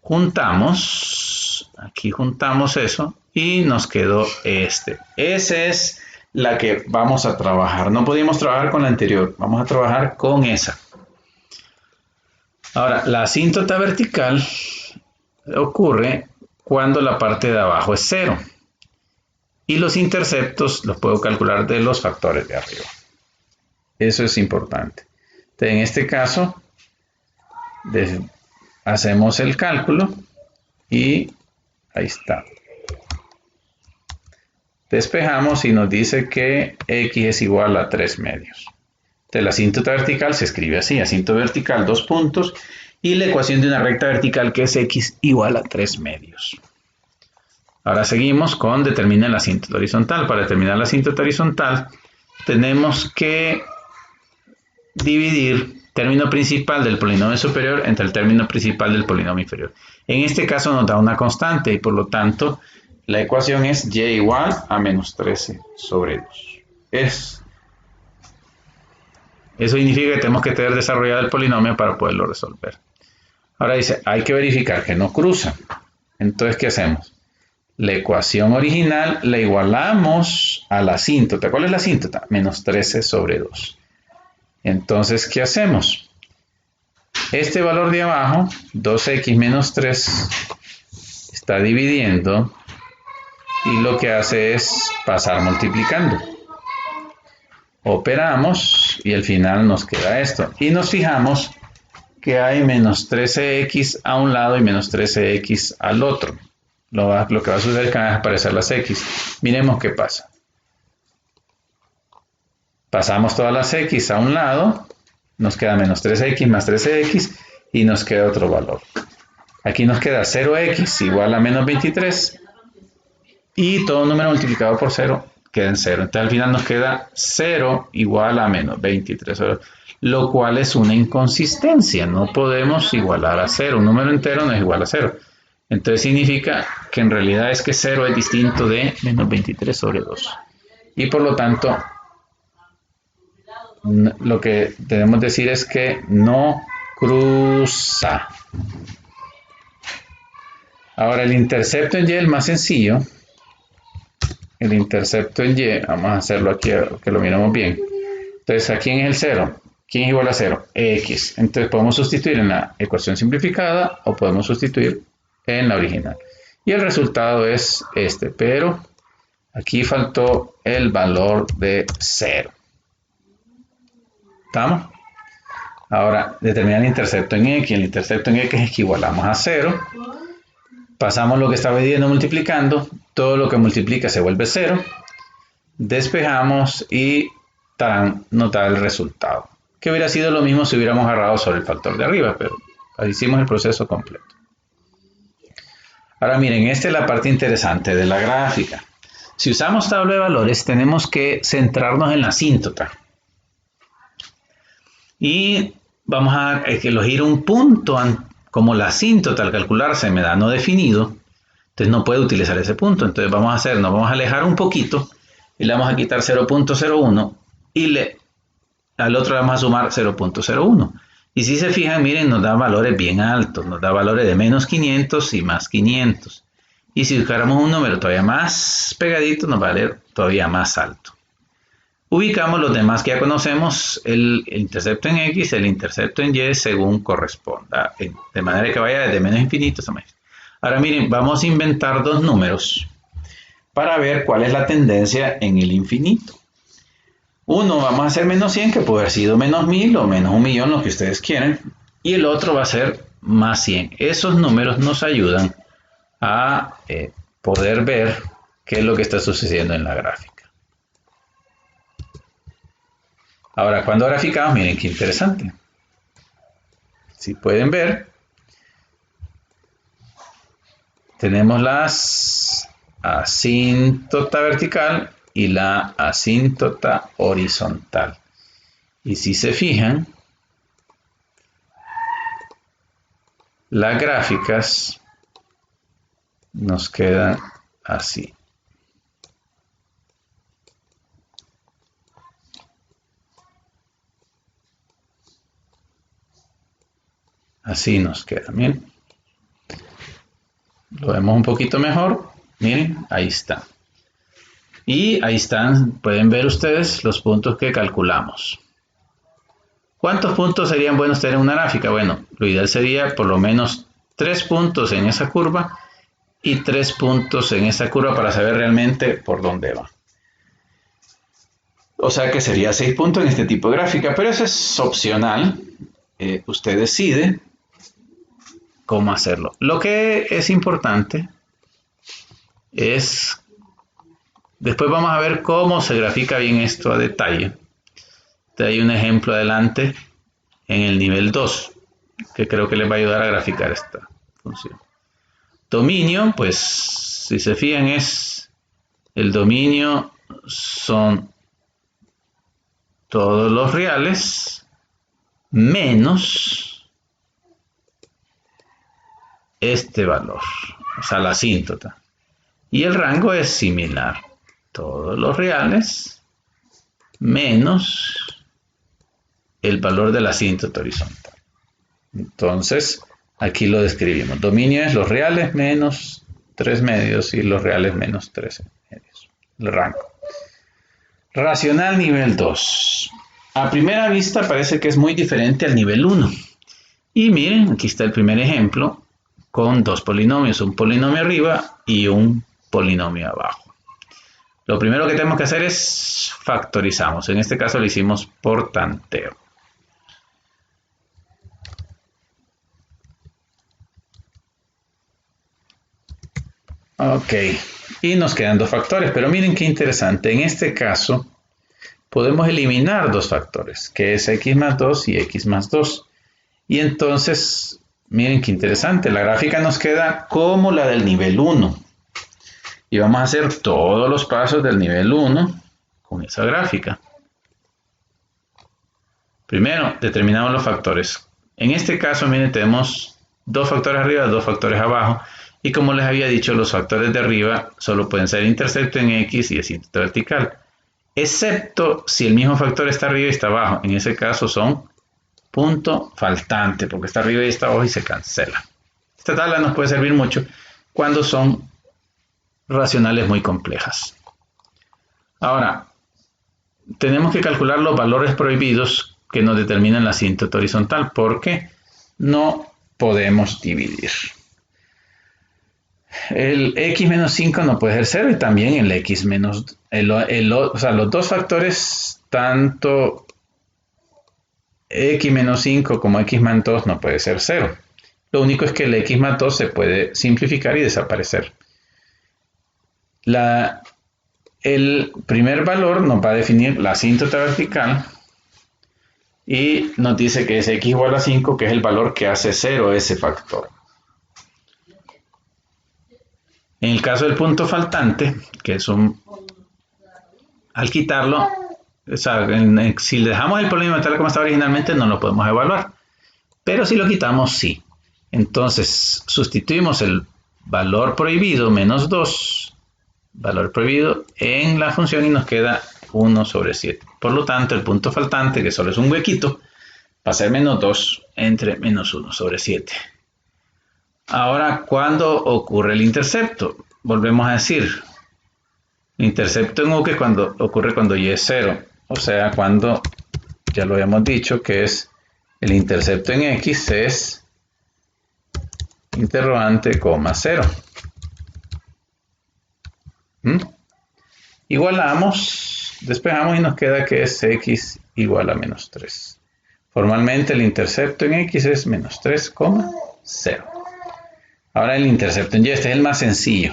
Juntamos, aquí juntamos eso y nos quedó este. Esa es la que vamos a trabajar. No podíamos trabajar con la anterior, vamos a trabajar con esa. Ahora, la asíntota vertical ocurre cuando la parte de abajo es 0. Y los interceptos los puedo calcular de los factores de arriba. Eso es importante. Entonces, en este caso, hacemos el cálculo y ahí está. Despejamos y nos dice que x es igual a 3 medios. Entonces, la asíntota vertical se escribe así, asíntota vertical, 2 puntos, y la ecuación de una recta vertical que es x igual a 3 medios. Ahora seguimos con determinar la asíntota horizontal. Para determinar la asíntota horizontal tenemos que dividir el término principal del polinomio superior entre el término principal del polinomio inferior. En este caso nos da una constante y por lo tanto la ecuación es y igual a menos 13 sobre 2. Eso significa que tenemos que tener desarrollado el polinomio para poderlo resolver. Ahora dice, hay que verificar que no cruza. Entonces, ¿qué hacemos? La ecuación original la igualamos a la asíntota. ¿Cuál es la asíntota? Menos 13 sobre 2. Entonces, ¿qué hacemos? Este valor de abajo, 2x menos 3, está dividiendo y lo que hace es pasar multiplicando. Operamos y al final nos queda esto. Y nos fijamos que hay menos 13x a un lado y menos 13x al otro. Lo que va a suceder es que van a aparecer las x. Miremos qué pasa. Pasamos todas las x a un lado, nos queda menos 13x más 13x y nos queda otro valor. Aquí nos queda 0x igual a menos 23 y todo número multiplicado por 0 queda en 0. Entonces al final nos queda 0 igual a menos 23, lo cual es una inconsistencia. No podemos igualar a 0. Un número entero no es igual a 0. Entonces significa que en realidad es que 0 es distinto de menos 23 sobre 2. Y por lo tanto, lo que debemos decir es que no cruza. Ahora el intercepto en y es el más sencillo. El intercepto en y, vamos a hacerlo aquí que lo miramos bien. Entonces, ¿a quién es el 0? ¿Quién es igual a 0? X. Entonces podemos sustituir en la ecuación simplificada o podemos sustituir en la original. Y el resultado es este, pero aquí faltó el valor de 0. ¿Estamos? Ahora, determinar el intercepto en X. El intercepto en X es que igualamos a 0. Pasamos lo que está dividiendo multiplicando. Todo lo que multiplica se vuelve 0. Despejamos y nos da el resultado. Que hubiera sido lo mismo si hubiéramos agarrado sobre el factor de arriba, pero hicimos el proceso completo. Ahora miren, esta es la parte interesante de la gráfica. Si usamos tabla de valores, tenemos que centrarnos en la asíntota. Y vamos a elegir un punto, como la asíntota al calcular se me da no definido, entonces no puedo utilizar ese punto. Entonces nos vamos a alejar un poquito y le vamos a quitar 0.01 y al otro le vamos a sumar 0.01. Y si se fijan, miren, nos da valores bien altos, nos da valores de menos 500 y más 500. Y si buscáramos un número todavía más pegadito, nos va a valer todavía más alto. Ubicamos los demás que ya conocemos, el intercepto en X, el intercepto en Y, según corresponda, de manera que vaya desde menos infinito hasta más. Ahora miren, vamos a inventar dos números para ver cuál es la tendencia en el infinito. Uno vamos a hacer menos 100, que puede haber sido menos 1000 o menos 1.000.000, lo que ustedes quieran. Y el otro va a ser más 100. Esos números nos ayudan a poder ver qué es lo que está sucediendo en la gráfica. Ahora, cuando graficamos, miren qué interesante. Si pueden ver, tenemos la asíntota vertical y la asíntota horizontal. Y si se fijan, las gráficas nos quedan así. Así nos queda, miren. Lo vemos un poquito mejor. Miren, ahí está. Y ahí están, pueden ver ustedes los puntos que calculamos. ¿Cuántos puntos serían buenos tener en una gráfica? Bueno, lo ideal sería por lo menos 3 puntos en esa curva y 3 puntos en esa curva para saber realmente por dónde va. O sea que sería 6 puntos en este tipo de gráfica, pero eso es opcional. Usted decide cómo hacerlo. Lo que es importante es, después vamos a ver cómo se grafica bien esto a detalle. Hay un ejemplo adelante en el nivel 2, que creo que les va a ayudar a graficar esta función. Dominio, pues si se fijan el dominio son todos los reales menos este valor, o sea, la asíntota. Y el rango es similar. Todos los reales menos el valor de la asíntota horizontal. Entonces, aquí lo describimos. Dominio es los reales menos 3 medios y los reales menos 13 medios. El rango. Racional nivel 2. A primera vista parece que es muy diferente al nivel 1. Y miren, aquí está el primer ejemplo con dos polinomios, un polinomio arriba y un polinomio abajo. Lo primero que tenemos que hacer es factorizamos. En este caso lo hicimos por tanteo. Ok, y nos quedan dos factores, pero miren qué interesante. En este caso podemos eliminar dos factores, que es x más 2 y x más 2. Y entonces, miren qué interesante, la gráfica nos queda como la del nivel 1. Y vamos a hacer todos los pasos del nivel 1 con esa gráfica. Primero, determinamos los factores. En este caso, miren, tenemos dos factores arriba, dos factores abajo. Y como les había dicho, los factores de arriba solo pueden ser intercepto en X y asíntota vertical. Excepto si el mismo factor está arriba y está abajo. En ese caso son punto faltante, porque está arriba y está abajo y se cancela. Esta tabla nos puede servir mucho cuando son racionales muy complejas. Ahora, tenemos que calcular los valores prohibidos que nos determinan la asíntota horizontal, porque no podemos dividir. El x menos 5 no puede ser 0 y también el x menos... o sea, los dos factores, tanto x menos 5 como x más 2 no puede ser 0. Lo único es que el x más 2 se puede simplificar y desaparecer. El primer valor nos va a definir la asíntota vertical y nos dice que es x igual a 5, que es el valor que hace 0 ese factor. En el caso del punto faltante, que es al quitarlo, o sea, si le dejamos el polinomio tal como estaba originalmente, no lo podemos evaluar. Pero si lo quitamos, sí. Entonces, sustituimos el valor prohibido, menos 2, valor prohibido, en la función y nos queda 1 sobre 7. Por lo tanto, el punto faltante, que solo es un huequito, va a ser menos 2 entre menos 1 sobre 7. Ahora, ¿cuándo ocurre el intercepto? Volvemos a decir, el intercepto en U que ocurre cuando y es 0. O sea, cuando, ya lo habíamos dicho, que es el intercepto en X es interrogante, 0. Igualamos, despejamos y nos queda que es X igual a menos 3. Formalmente el intercepto en X es menos 3, 0. Ahora el intercepto en Y, este es el más sencillo.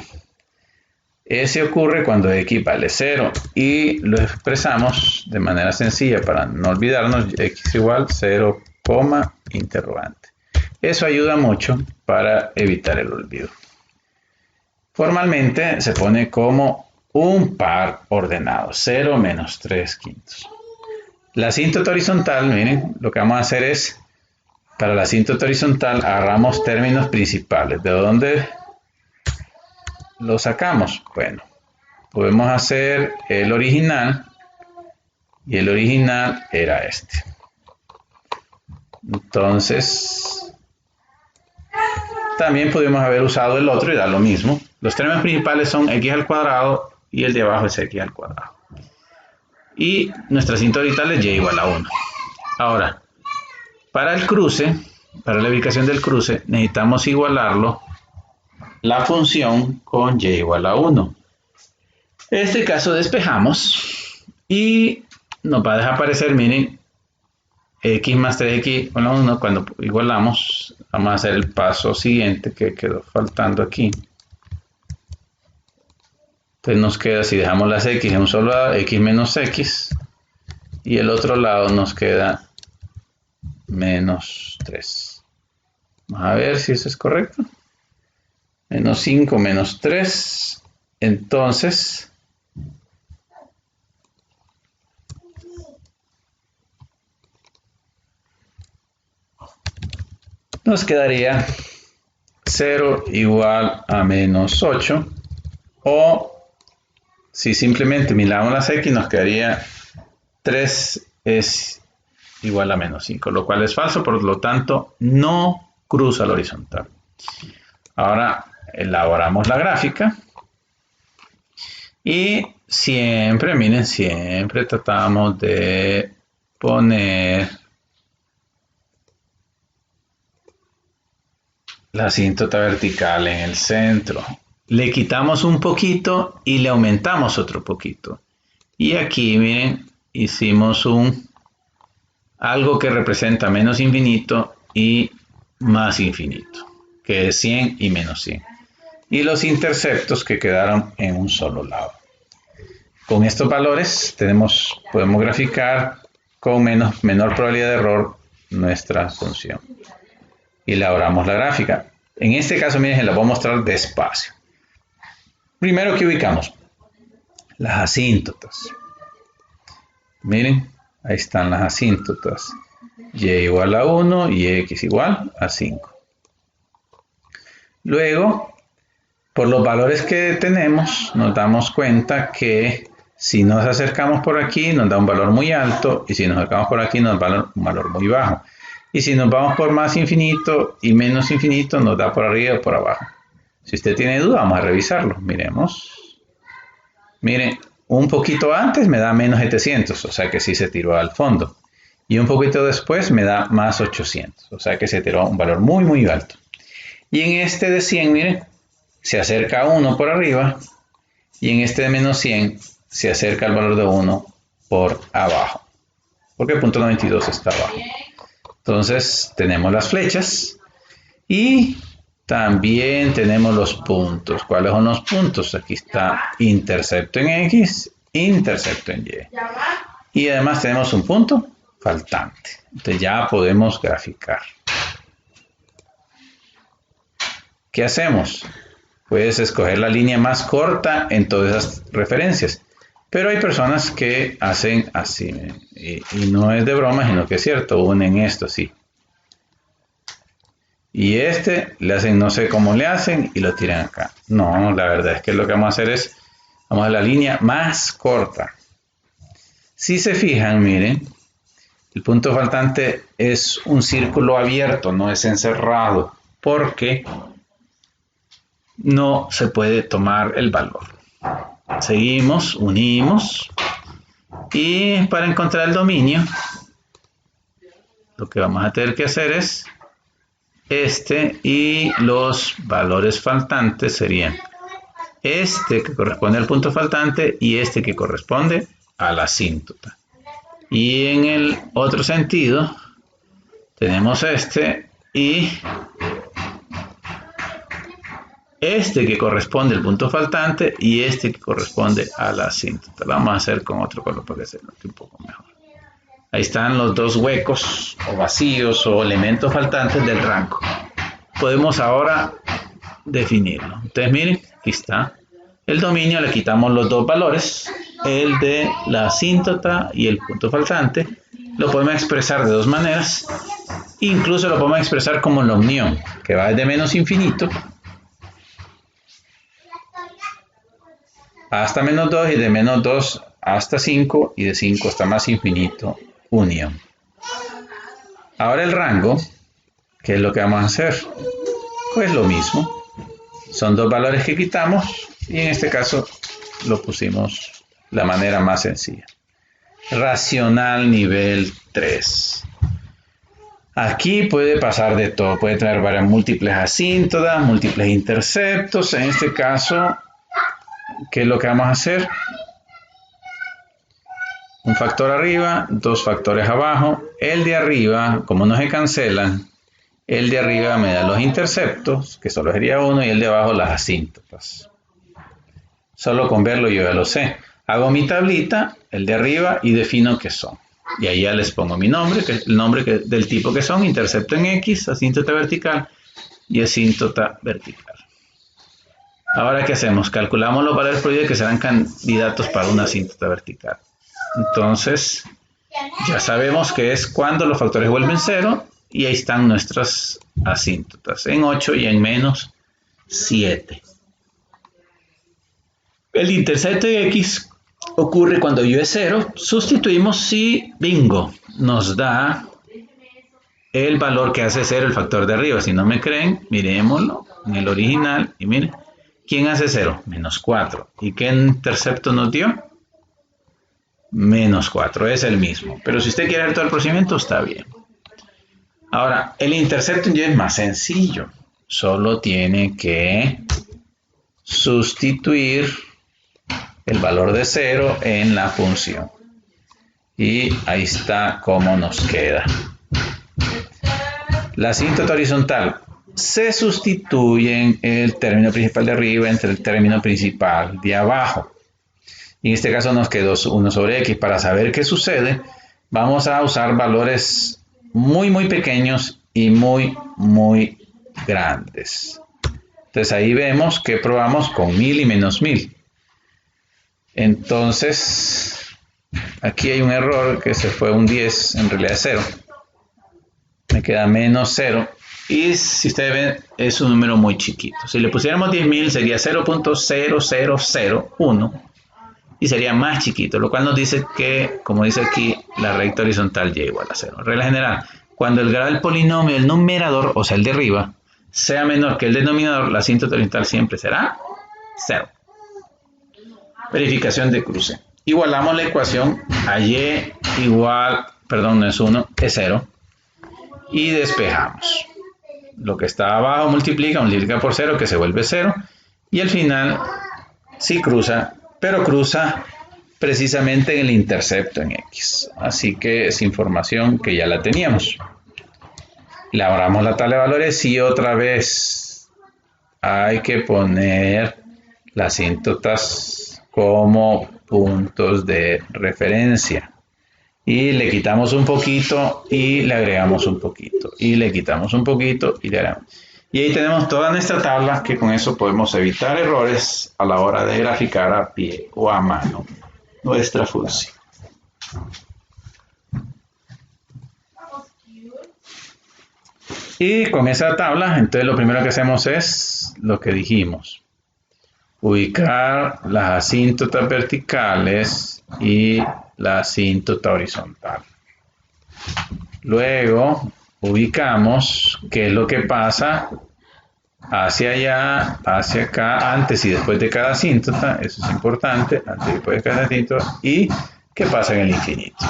Ese ocurre cuando X vale 0 y lo expresamos de manera sencilla para no olvidarnos, X igual 0, interrogante. Eso ayuda mucho para evitar el olvido. Formalmente se pone como un par ordenado, 0 menos 3 quintos. La asíntota horizontal, miren, lo que vamos a hacer es, para la asíntota horizontal, agarramos términos principales. ¿De dónde lo sacamos? Bueno, podemos hacer el original, y el original era este. Entonces, también pudimos haber usado el otro y da lo mismo. Los términos principales son x al cuadrado y el de abajo es x al cuadrado. Y nuestra asíntota horizontal es y igual a 1. Ahora, para el cruce, para la ubicación del cruce, necesitamos igualarlo, la función, con y igual a 1. En este caso despejamos y nos va a dejar aparecer, miren, x más 3x con la 1. Cuando igualamos, vamos a hacer el paso siguiente que quedó faltando aquí. Entonces nos queda, si dejamos las x en un solo lado, x menos x, y el otro lado nos queda menos 3. Vamos a ver si eso es correcto. Menos 5 menos 3. Entonces, nos quedaría 0 igual a menos 8. O si simplemente miramos las x, nos quedaría 3 es igual a menos 5, lo cual es falso, por lo tanto no cruza la horizontal. Ahora elaboramos la gráfica y siempre, miren, siempre tratamos de poner la asíntota vertical en el centro. Le quitamos un poquito y le aumentamos otro poquito. Y aquí, miren, hicimos algo que representa menos infinito y más infinito, que es 100 y menos 100. Y los interceptos que quedaron en un solo lado. Con estos valores podemos graficar con menor probabilidad de error nuestra función. Y elaboramos la gráfica. En este caso, miren, la voy a mostrar despacio. Primero, ¿qué ubicamos? Las asíntotas. Miren, ahí están las asíntotas. Y igual a 1 y x igual a 5. Luego, por los valores que tenemos, nos damos cuenta que si nos acercamos por aquí, nos da un valor muy alto. Y si nos acercamos por aquí, nos da un valor muy bajo. Y si nos vamos por más infinito y menos infinito, nos da por arriba o por abajo. Si usted tiene duda, vamos a revisarlo. Miremos. Miren, un poquito antes me da menos 700, o sea que sí se tiró al fondo. Y un poquito después me da más 800. O sea que se tiró un valor muy, muy alto. Y en este de 100, miren, se acerca a 1 por arriba. Y en este de menos 100 se acerca al valor de 1 por abajo. Porque el punto 92 está abajo. Entonces tenemos las flechas. Y también tenemos los puntos. ¿Cuáles son los puntos? Aquí está intercepto en X, intercepto en Y. Y además tenemos un punto faltante. Entonces ya podemos graficar. ¿Qué hacemos? Puedes escoger la línea más corta en todas esas referencias. Pero hay personas que hacen así. Y no es de broma, sino que es cierto. Unen esto así. Y le hacen, no sé cómo le hacen, y lo tiran acá. No, la verdad es que lo que vamos a hacer es, vamos a la línea más corta. Si se fijan, miren, el punto faltante es un círculo abierto, no es encerrado, porque no se puede tomar el valor. Seguimos, unimos, y para encontrar el dominio, lo que vamos a tener que hacer es y los valores faltantes serían este que corresponde al punto faltante y este que corresponde a la asíntota. Y en el otro sentido tenemos y este que corresponde al punto faltante y este que corresponde a la asíntota. Lo vamos a hacer con otro color para que se note un poco mejor. Ahí están los dos huecos o vacíos o elementos faltantes del rango. Podemos ahora definirlo. Entonces miren, aquí está. El dominio le quitamos los dos valores, el de la asíntota y el punto faltante. Lo podemos expresar de dos maneras. Incluso lo podemos expresar como la unión, que va desde menos infinito hasta menos 2 y de menos 2 hasta 5 y de 5 hasta más infinito. Unión. Ahora el rango, ¿qué es lo que vamos a hacer? Pues lo mismo. Son dos valores que quitamos y en este caso lo pusimos de la manera más sencilla. Racional nivel 3. Aquí puede pasar de todo. Puede tener varias múltiples asíntotas, múltiples interceptos. En este caso, ¿qué es lo que vamos a hacer? Un factor arriba, dos factores abajo. El de arriba, como no se cancelan, el de arriba me da los interceptos, que solo sería 1, y el de abajo las asíntotas. Solo con verlo yo ya lo sé. Hago mi tablita, el de arriba, y defino qué son. Y ahí ya les pongo mi nombre, que es el nombre del tipo que son, intercepto en X, asíntota vertical y asíntota vertical. Ahora, ¿qué hacemos? Calculamos los valores prohibidos que serán candidatos para una asíntota vertical. Entonces, ya sabemos que es cuando los factores vuelven 0 y ahí están nuestras asíntotas en 8 y en menos 7. El intercepto de X ocurre cuando y es 0, sustituimos y bingo, nos da el valor que hace 0 el factor de arriba. Si no me creen, miremoslo en el original y miren, ¿quién hace 0? Menos 4. ¿Y qué intercepto nos dio? Menos 4, es el mismo. Pero si usted quiere hacer todo el procedimiento, está bien. Ahora, el intercepto ya es más sencillo. Solo tiene que sustituir el valor de 0 en la función. Y ahí está cómo nos queda. La asíntota horizontal se sustituye el término principal de arriba entre el término principal de abajo. En este caso nos quedó 1 sobre X. Para saber qué sucede, vamos a usar valores muy, muy pequeños y muy, muy grandes. Entonces ahí vemos que probamos con 1000 y menos 1000. Entonces, aquí hay un error que se fue un 10, en realidad es 0. Me queda menos 0. Y si ustedes ven, es un número muy chiquito. Si le pusiéramos 10.000 sería 0.0001. Y sería más chiquito, lo cual nos dice que, como dice aquí, la recta horizontal y igual a 0. Regla general, cuando el grado del polinomio del numerador, o sea el de arriba, sea menor que el denominador, la asíntota horizontal siempre será 0. Verificación de cruce. Igualamos la ecuación a y igual perdón, no es 1, es 0. Y despejamos. Lo que está abajo multiplica por 0, que se vuelve 0. Y al final sí cruza, pero cruza precisamente en el intercepto en X. Así que es información que ya la teníamos. Elaboramos la tabla de valores y otra vez hay que poner las asíntotas como puntos de referencia. Y le quitamos un poquito y le agregamos un poquito. Y le quitamos un poquito y le agregamos. Y ahí tenemos toda nuestra tabla, que con eso podemos evitar errores a la hora de graficar a pie o a mano nuestra función. Y con esa tabla, entonces lo primero que hacemos es lo que dijimos. Ubicar las asíntotas verticales y la asíntota horizontal. Luego ubicamos qué es lo que pasa hacia allá, hacia acá, antes y después de cada asíntota. Eso es importante, antes y después de cada asíntota. Y qué pasa en el infinito.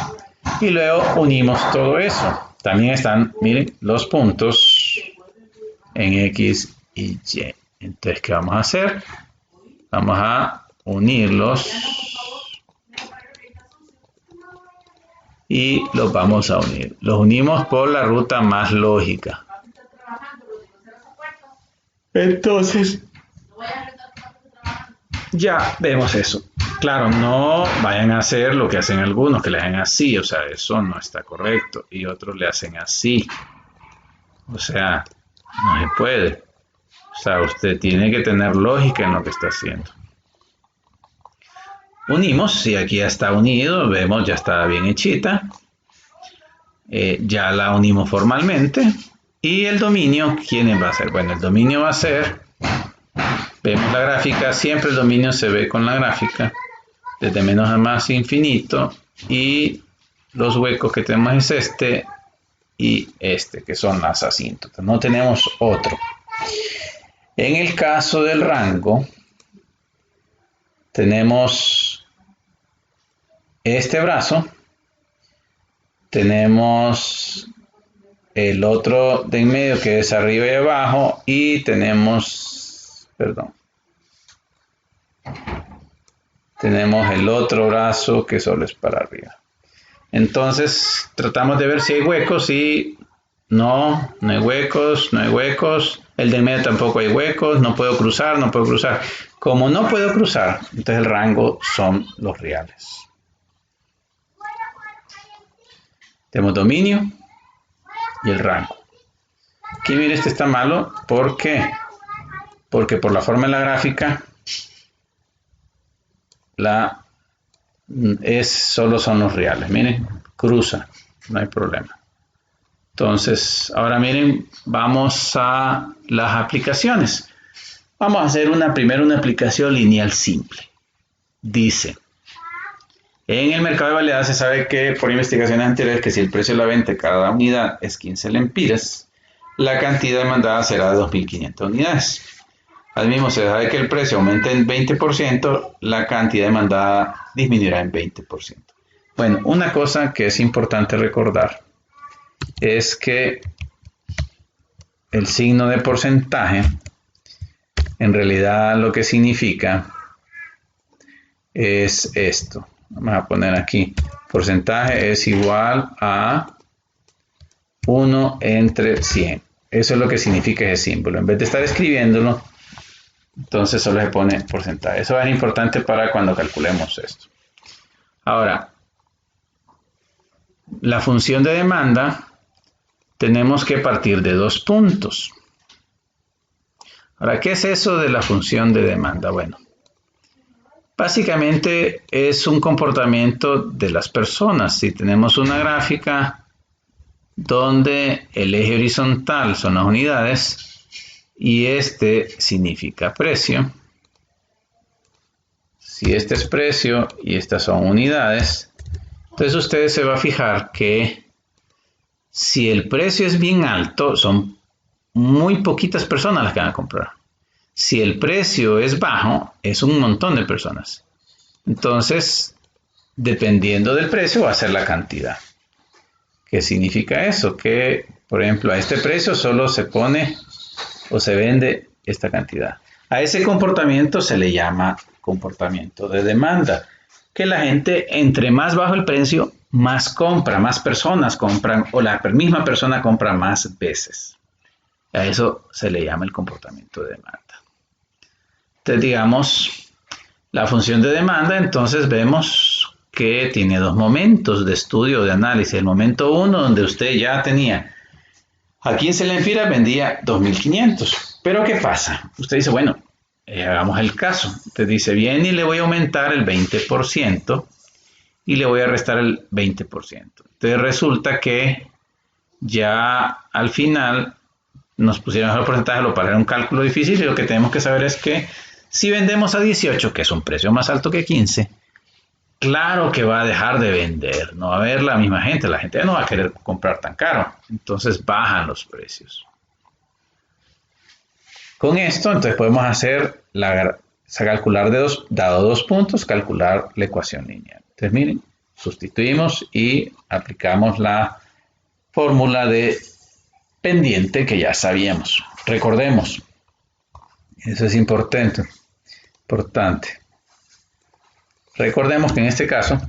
Y luego unimos todo eso. También están, miren, los puntos en X y Y. Entonces, ¿qué vamos a hacer? Vamos a unirlos y los vamos a unir. Los unimos por la ruta más lógica. Entonces, ya vemos eso. Claro, no vayan a hacer lo que hacen algunos, que le hacen así. O sea, eso no está correcto. Y otros le hacen así. O sea, no se puede. O sea, usted tiene que tener lógica en lo que está haciendo. Unimos, y aquí ya está unido, vemos, ya está bien hechita. Ya la unimos formalmente. Y el dominio, ¿quién va a ser? Bueno, el dominio va a ser, vemos la gráfica, siempre el dominio se ve con la gráfica, desde menos a más infinito, y los huecos que tenemos es este y este, que son las asíntotas. No tenemos otro. En el caso del rango, tenemos este brazo, tenemos el otro de en medio que es arriba y abajo, y tenemos, tenemos el otro brazo que solo es para arriba. Entonces tratamos de ver si hay huecos y no hay huecos, no hay huecos. El de en medio tampoco hay huecos, no puedo cruzar, no puedo cruzar. Como no puedo cruzar, entonces el rango son los reales. Tenemos dominio y el rango. Aquí mire, este está malo. ¿Por qué? Porque por la forma de la gráfica, solo son los reales. Miren, cruza, no hay problema. Entonces, ahora miren, vamos a las aplicaciones. Vamos a hacer primero una aplicación lineal simple. Dice, en el mercado de validad se sabe que por investigaciones anteriores que si el precio de la venta de cada unidad es 15 lempiras, la cantidad demandada será de 2.500 unidades. Asimismo, se sabe que el precio aumenta en 20%, la cantidad demandada disminuirá en 20%. Bueno, una cosa que es importante recordar es que el signo de porcentaje en realidad lo que significa es esto. Vamos a poner aquí, porcentaje es igual a 1 entre 100. Eso es lo que significa ese símbolo. En vez de estar escribiéndolo, entonces solo se pone porcentaje. Eso es importante para cuando calculemos esto. Ahora, la función de demanda tenemos que partir de 2 puntos. Ahora, ¿qué es eso de la función de demanda? Bueno, básicamente es un comportamiento de las personas. Si tenemos una gráfica donde el eje horizontal son las unidades y este significa precio. Si este es precio y estas son unidades, entonces ustedes se van a fijar que si el precio es bien alto, son muy poquitas personas las que van a comprar. Si el precio es bajo, es un montón de personas. Entonces, dependiendo del precio, va a ser la cantidad. ¿Qué significa eso? Que, por ejemplo, a este precio solo se pone o se vende esta cantidad. A ese comportamiento se le llama comportamiento de demanda, que la gente, entre más bajo el precio, más compra, más personas compran, o la misma persona compra más veces. A eso se le llama el comportamiento de demanda. Entonces, digamos, la función de demanda, entonces vemos que tiene dos momentos de estudio, de análisis. El momento 1, donde usted ya tenía a 15 lempiras, vendía 2.500. Pero ¿qué pasa? Usted dice, bueno, hagamos el caso. Usted dice, bien, y le voy a aumentar el 20% y le voy a restar el 20%. Entonces resulta que ya al final nos pusieron el porcentaje, lo para un cálculo difícil, y lo que tenemos que saber es que si vendemos a 18, que es un precio más alto que 15, claro que va a dejar de vender, no va a haber la misma gente, la gente ya no va a querer comprar tan caro, entonces bajan los precios. Con esto, entonces podemos hacer calcular dado dos puntos, calcular la ecuación lineal. Entonces miren, sustituimos y aplicamos la fórmula de pendiente que ya sabíamos. Recordemos, eso es importante. Recordemos que en este caso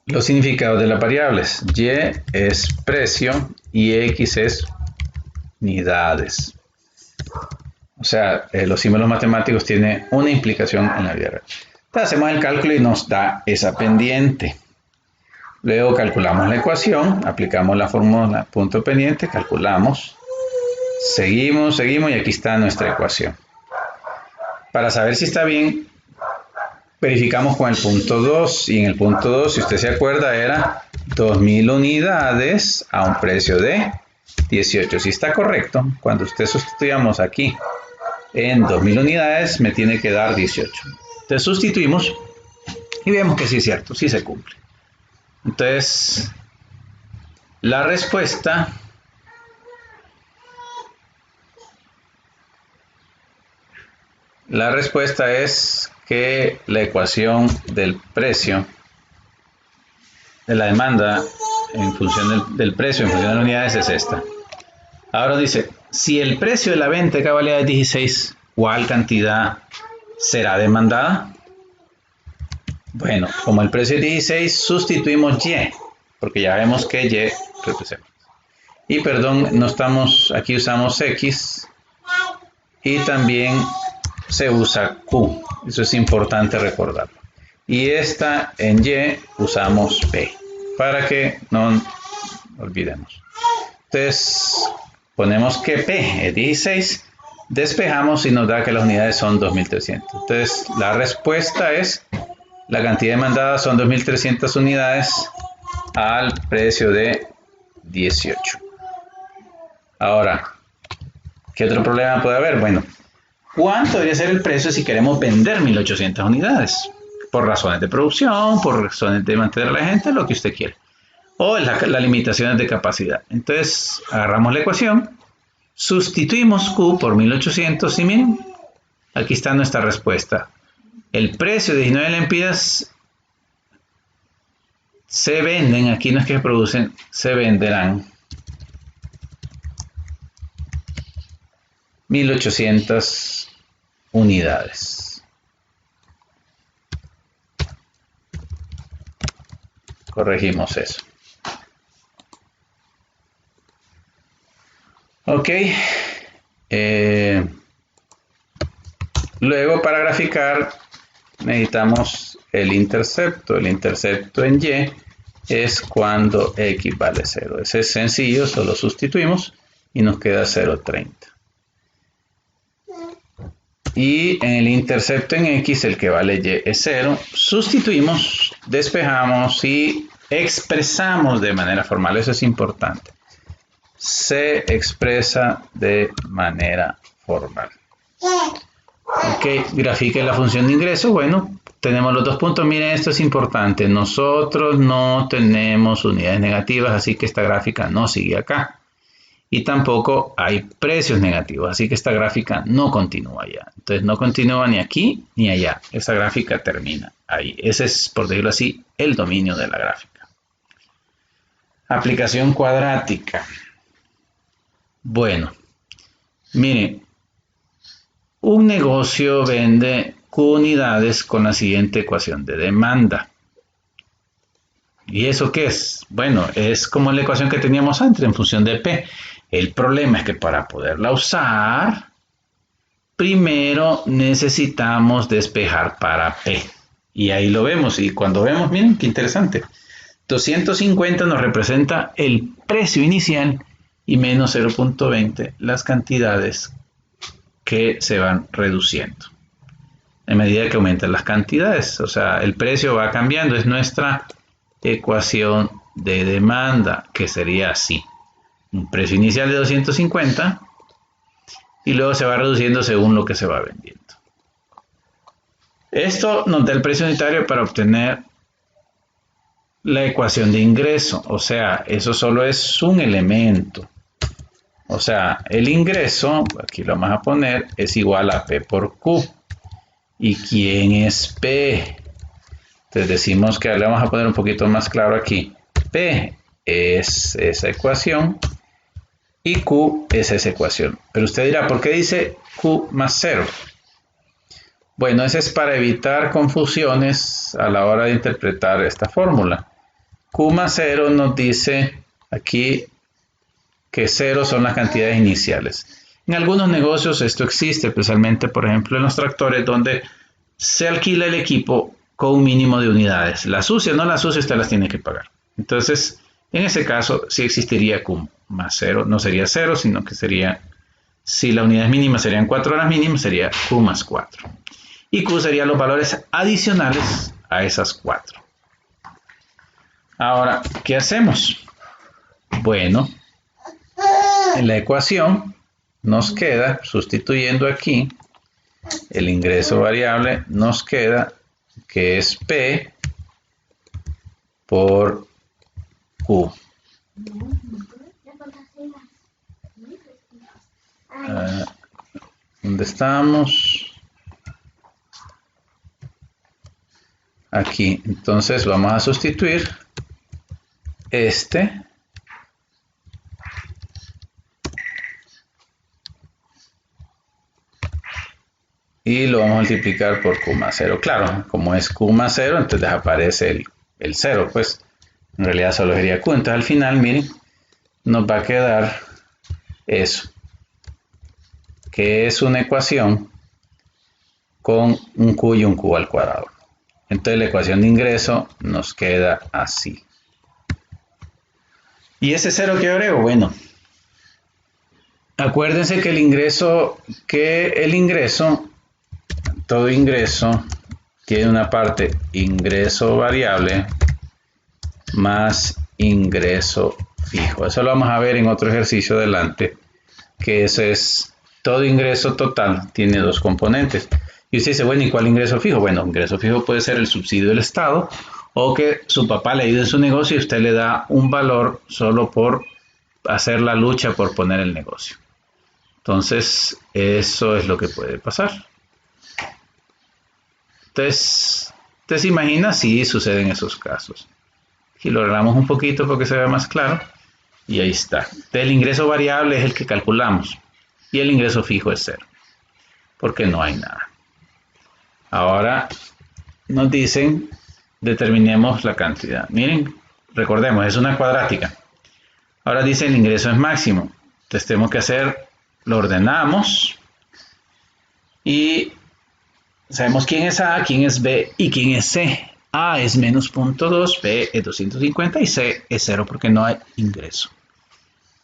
los significados de las variables y es precio y x es unidades. O sea, los símbolos matemáticos tienen una implicación en la vida real. Entonces hacemos el cálculo y nos da esa pendiente. Luego calculamos la ecuación, aplicamos la fórmula punto pendiente, calculamos, seguimos y aquí está nuestra ecuación. Para saber si está bien, verificamos con el punto 2, y en el punto 2, si usted se acuerda, era 2.000 unidades a un precio de 18. Si está correcto, cuando usted sustituyamos aquí en 2.000 unidades, me tiene que dar 18. Entonces sustituimos y vemos que sí es cierto, sí se cumple. Entonces, la respuesta es que la ecuación del precio, de la demanda en función del precio, en función de las unidades, es esta. Ahora dice, si el precio de la venta de cada valía es 16, ¿cuál cantidad será demandada? Bueno, como el precio es 16, sustituimos Y, porque ya vemos que Y representa. Y perdón, no estamos, aquí usamos X y también se usa Q. Eso es importante recordarlo. Y esta en Y usamos P, para que no olvidemos. Entonces, ponemos que P es 16, despejamos y nos da que las unidades son 2.300. Entonces, la respuesta es, la cantidad demandada son 2.300 unidades al precio de 18. Ahora, ¿qué otro problema puede haber? Bueno, ¿cuánto debería ser el precio si queremos vender 1.800 unidades? Por razones de producción, por razones de mantener a la gente, lo que usted quiera. O las limitaciones de capacidad. Entonces, agarramos la ecuación, sustituimos Q por 1.800 y miren, aquí está nuestra respuesta. El precio de 19 lempiras se venden, aquí no es que se producen, se venderán 1.800 unidades. Corregimos eso. Ok. Luego, para graficar, necesitamos el intercepto. El intercepto en Y es cuando X vale 0. Ese es sencillo, solo sustituimos y nos queda 0,30. Y en el intercepto en X, el que vale Y es 0. Sustituimos, despejamos y expresamos de manera formal. Eso es importante. Se expresa de manera formal. Ok, grafique la función de ingreso. Bueno, tenemos los dos puntos. Miren, esto es importante. Nosotros no tenemos unidades negativas, así que esta gráfica no sigue acá. y tampoco hay precios negativos, así que esta gráfica no continúa ya. Entonces no continúa ni aquí ni allá, esta gráfica termina ahí. Ese es, por decirlo así, el dominio de la gráfica. Aplicación cuadrática. Bueno, miren, un negocio vende Q unidades con la siguiente ecuación de demanda. ¿Y eso qué es? Bueno, es como la ecuación que teníamos antes en función de P. El problema es que para poderla usar, primero necesitamos despejar para P. Y ahí lo vemos. Y cuando vemos, miren qué interesante. 250 nos representa el precio inicial y menos 0.20 las cantidades que se van reduciendo en medida que aumentan las cantidades. O sea, el precio va cambiando. Es nuestra ecuación de demanda, que sería así. Un precio inicial de 250 y luego se va reduciendo según lo que se va vendiendo. Esto nos da el precio unitario para obtener la ecuación de ingreso. O sea, eso solo es un elemento. O sea, el ingreso, aquí lo vamos a poner, es igual a P por Q. ¿Y quién es P? Entonces decimos que le vamos a poner un poquito más claro aquí. P es esa ecuación y Q es esa ecuación. Pero usted dirá, ¿por qué dice Q más 0? Bueno, eso es para evitar confusiones a la hora de interpretar esta fórmula. Q más 0 nos dice aquí que 0 son las cantidades iniciales. En algunos negocios esto existe, especialmente por ejemplo en los tractores, donde se alquila el equipo con un mínimo de unidades. Las use o no las use, usted las tiene que pagar. Entonces, en ese caso, sí existiría Q más 0. No sería 0, sino que sería, si la unidad mínima serían 4 horas mínimas, sería Q más 4. Y Q serían los valores adicionales a esas 4. Ahora, ¿qué hacemos? Bueno, en la ecuación nos queda, sustituyendo aquí, el ingreso variable nos queda que es P por Q. ¿Dónde estamos? Aquí. Entonces vamos a sustituir este y lo vamos a multiplicar por Q más 0. Claro, como es Q más 0, entonces desaparece el 0, pues en realidad solo sería Q. Entonces al final, miren, nos va a quedar eso, que es una ecuación con un Q y un Q al cuadrado. Entonces la ecuación de ingreso nos queda así. ¿Y ese 0 que agrego? Bueno, acuérdense que todo ingreso tiene una parte ingreso variable más ingreso fijo. Eso lo vamos a ver en otro ejercicio adelante, que eso es todo ingreso total, tiene dos componentes. Y usted dice, bueno, ¿y cuál ingreso fijo? Bueno, ingreso fijo puede ser el subsidio del Estado o que su papá le ayude en su negocio y usted le da un valor solo por hacer la lucha por poner el negocio. Entonces, eso es lo que puede pasar. Entonces, ¿usted se imagina? Sí, suceden esos casos. Aquí lo arreglamos un poquito porque se vea más claro. Y ahí está. Entonces, el ingreso variable es el que calculamos. Y el ingreso fijo es 0. Porque no hay nada. Ahora nos dicen, determinemos la cantidad. Miren, recordemos, es una cuadrática. Ahora dice el ingreso es máximo. Entonces tenemos que hacer, lo ordenamos. Y sabemos quién es A, quién es B y quién es C. A es menos 0.2, B es 250 y C es 0 porque no hay ingreso.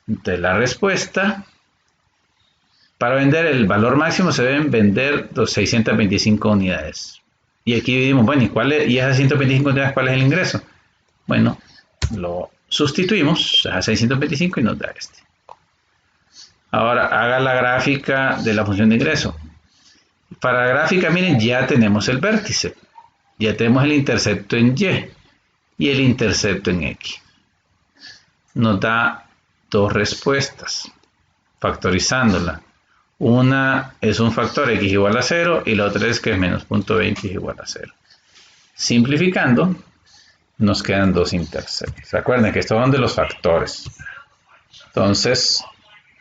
Entonces la respuesta, para vender el valor máximo se deben vender 625 unidades. Y aquí dividimos, bueno, ¿y esas 125 unidades cuál es el ingreso? Bueno, lo sustituimos a 625 y nos da este. Ahora haga la gráfica de la función de ingreso. Para la gráfica, miren, ya tenemos el vértice. Ya tenemos el intercepto en Y y el intercepto en X. Nos da dos respuestas, factorizándola. Una es un factor x igual a 0 y la otra es que es menos 0.20 es igual a 0. Simplificando, nos quedan dos interceptos. Recuerden que estos son de los factores. Entonces,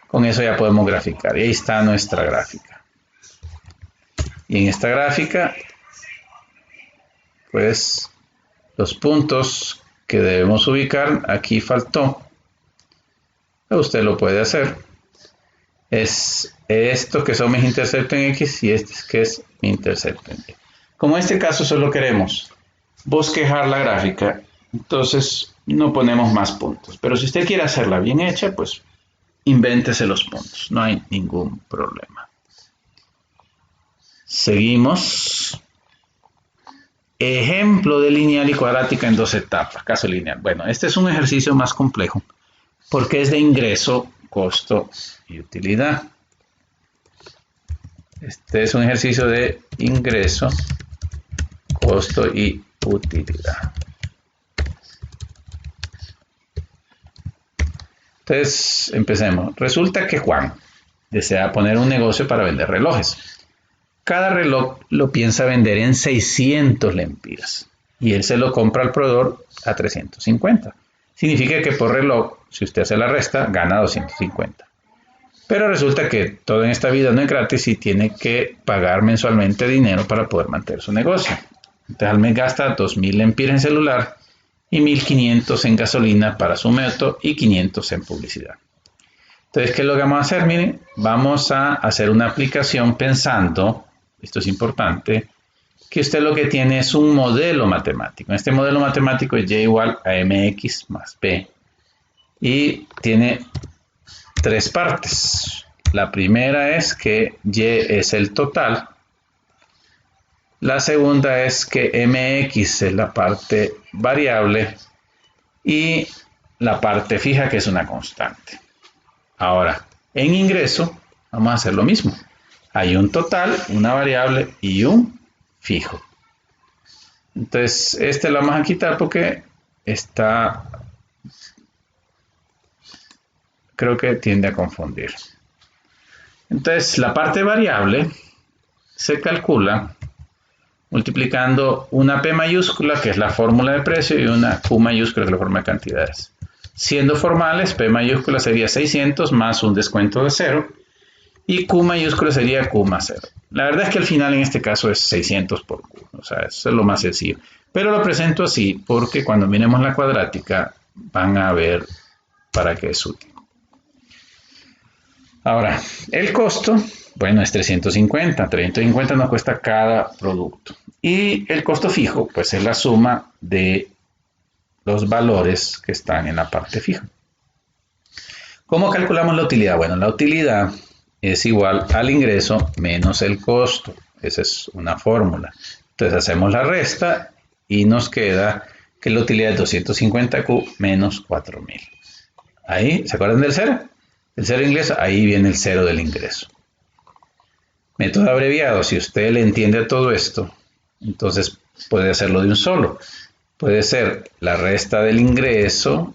con eso ya podemos graficar. Y ahí está nuestra gráfica. Y en esta gráfica, pues, los puntos que debemos ubicar, aquí faltó. Usted lo puede hacer. Es esto que son mis interceptos en X y este que es mi intercepto en Y. Como en este caso solo queremos bosquejar la gráfica, entonces no ponemos más puntos. Pero si usted quiere hacerla bien hecha, pues invéntese los puntos, no hay ningún problema. Seguimos. Ejemplo de lineal y cuadrática en dos etapas, caso lineal. Bueno, este es un ejercicio más complejo porque es de ingreso, costo y utilidad. Este es un ejercicio de ingreso, costo y utilidad. Entonces, empecemos. Resulta que Juan desea poner un negocio para vender relojes. Cada reloj lo piensa vender en 600 lempiras y él se lo compra al proveedor a 350. Significa que por reloj, si usted hace la resta, gana 250. Pero resulta que todo en esta vida no es gratis y tiene que pagar mensualmente dinero para poder mantener su negocio. Entonces al mes gasta 2.000 lempiras en celular y 1.500 en gasolina para su moto y 500 en publicidad. Entonces, ¿qué es lo que vamos a hacer? Miren, vamos a hacer una aplicación pensando, esto es importante, que usted lo que tiene es un modelo matemático. Este modelo matemático es y igual a mx más b. Y tiene tres partes. La primera es que y es el total. La segunda es que mx es la parte variable. Y la parte fija que es una constante. Ahora, en ingreso vamos a hacer lo mismo. Hay un total, una variable y un fijo. Entonces, este lo vamos a quitar porque está, creo que tiende a confundir. Entonces, la parte variable se calcula multiplicando una P mayúscula, que es la fórmula de precio, y una Q mayúscula, que es la fórmula de cantidades. Siendo formales, P mayúscula sería 600 más un descuento de 0, y Q mayúscula sería Q más 0. La verdad es que al final en este caso es 600 por Q, o sea, eso es lo más sencillo. Pero lo presento así porque cuando miremos la cuadrática van a ver para qué es útil. Ahora, el costo, bueno, es 350. 350 nos cuesta cada producto. Y el costo fijo, pues es la suma de los valores que están en la parte fija. ¿Cómo calculamos la utilidad? Bueno, la utilidad es igual al ingreso menos el costo. Esa es una fórmula. Entonces hacemos la resta y nos queda que la utilidad es 250Q menos 4.000. Ahí, ¿se acuerdan del cero? El cero de ingreso, ahí viene el cero del ingreso. Método abreviado, si usted le entiende a todo esto, entonces puede hacerlo de un solo. Puede ser la resta del ingreso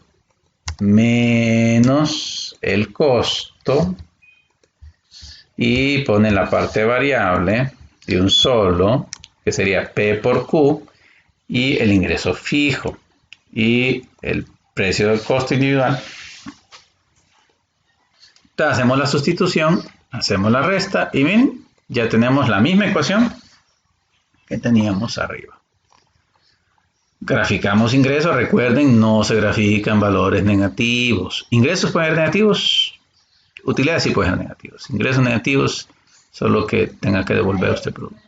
menos el costo y pone la parte variable de un solo, que sería P por Q, y el ingreso fijo y el precio del costo individual. Entonces hacemos la sustitución, hacemos la resta y miren, ya tenemos la misma ecuación que teníamos arriba. Graficamos ingresos, recuerden, no se grafican valores negativos. Ingresos pueden ser negativos, utilidades sí pueden ser negativos. Ingresos negativos, solo que tenga que devolver a usted producto.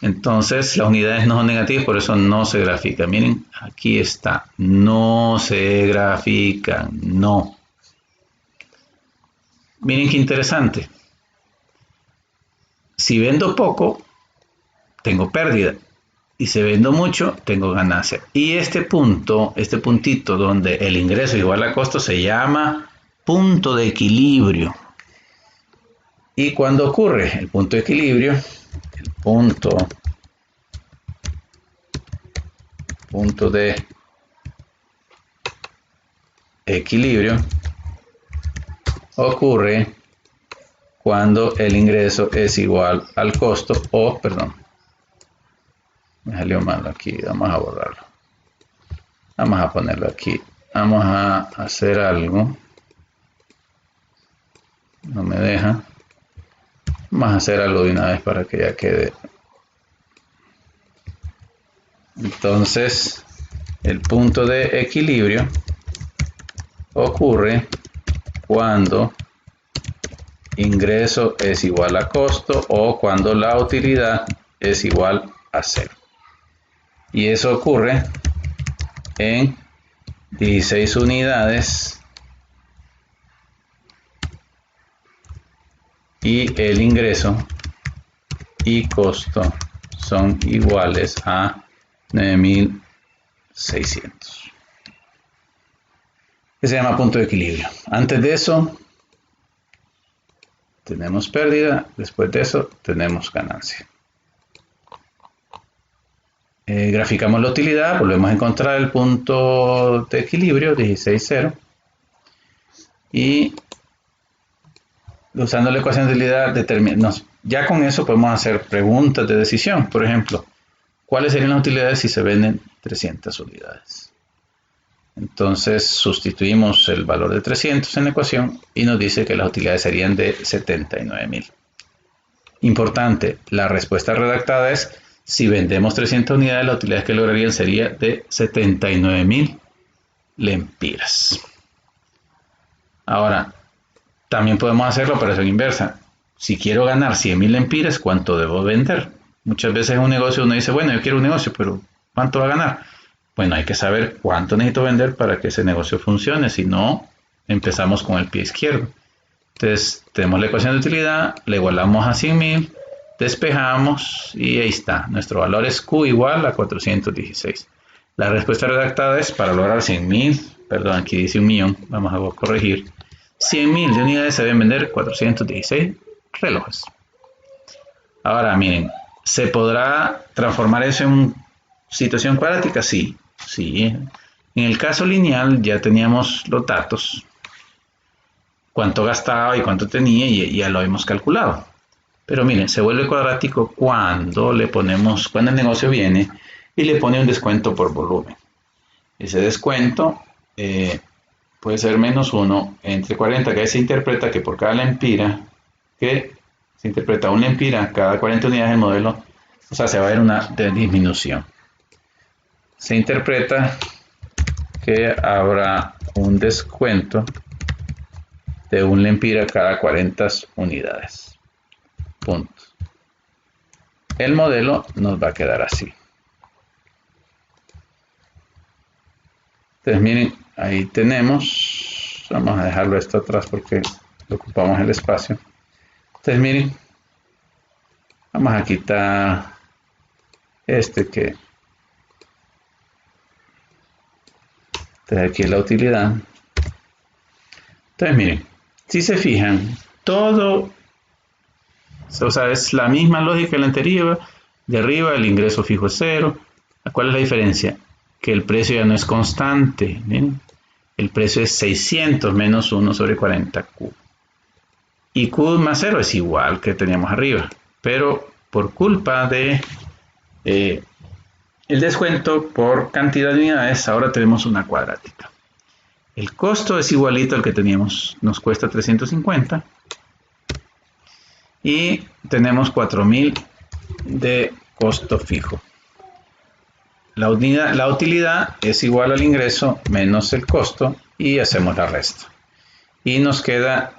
Entonces, las unidades no son negativas, por eso no se grafican. Miren, aquí está, no se grafican, no. Miren qué interesante. Si vendo poco, tengo pérdida. Y si vendo mucho, tengo ganancia. Y este punto, este puntito donde el ingreso igual a costo se llama punto de equilibrio. Y cuando ocurre el punto de equilibrio, el punto de equilibrio ocurre cuando el ingreso es igual al costo, o, perdón, me salió mal aquí, vamos a borrarlo. Vamos a ponerlo aquí. Vamos a hacer algo. No me deja. Vamos a hacer algo de una vez para que ya quede. Entonces, el punto de equilibrio ocurre cuando ingreso es igual a costo o cuando la utilidad es igual a cero. Y eso ocurre en 16 unidades y el ingreso y costo son iguales a 9.600. Que se llama punto de equilibrio. Antes de eso tenemos pérdida, después de eso tenemos ganancia. Graficamos la utilidad, volvemos a encontrar el punto de equilibrio, 16,0. Y usando la ecuación de utilidad, ya con eso podemos hacer preguntas de decisión. Por ejemplo, ¿cuáles serían las utilidades si se venden 300 unidades? Entonces sustituimos el valor de 300 en la ecuación y nos dice que las utilidades serían de 79.000. Importante, la respuesta redactada es: si vendemos 300 unidades, las utilidades que lograrían sería de 79.000 lempiras. Ahora, también podemos hacer la operación inversa. Si quiero ganar 100.000 lempiras, ¿cuánto debo vender? Muchas veces en un negocio uno dice, bueno, yo quiero un negocio, pero ¿cuánto va a ganar? Bueno, hay que saber cuánto necesito vender para que ese negocio funcione. Si no, empezamos con el pie izquierdo. Entonces, tenemos la ecuación de utilidad, le igualamos a 100.000, despejamos y ahí está. Nuestro valor es Q igual a 416. La respuesta redactada es: para lograr 100.000, perdón, aquí dice 1.000.000, vamos a corregir. 100.000 de unidades se deben vender 416 relojes. Ahora, miren, ¿se podrá transformar eso en situación cuadrática? Sí, sí. En el caso lineal ya teníamos los datos, cuánto gastaba y cuánto tenía, y ya lo hemos calculado. Pero miren, se vuelve cuadrático cuando cuando el negocio viene y le pone un descuento por volumen. Ese descuento puede ser -1 entre 40, que se interpreta que por cada lempira, que se interpreta un lempira cada 40 unidades del modelo, o sea, se va a ver una disminución. Se interpreta que habrá un descuento de un lempira cada 40 unidades. Punto. El modelo nos va a quedar así. Entonces miren, ahí tenemos, vamos a dejarlo esto atrás porque ocupamos el espacio. Entonces miren, vamos a quitar que, entonces aquí es la utilidad. Entonces miren, si se fijan, todo, o sea, es la misma lógica que la anterior. De arriba el ingreso fijo es 0. ¿Cuál es la diferencia? Que el precio ya no es constante. ¿Ven? El precio es 600 menos 1 sobre 40Q. Y Q más 0 es igual que teníamos arriba. Pero por culpa de el descuento por cantidad de unidades, ahora tenemos una cuadrática. El costo es igualito al que teníamos. Nos cuesta 350. Y tenemos 4.000 de costo fijo. La utilidad es igual al ingreso menos el costo y hacemos la resta. Y nos queda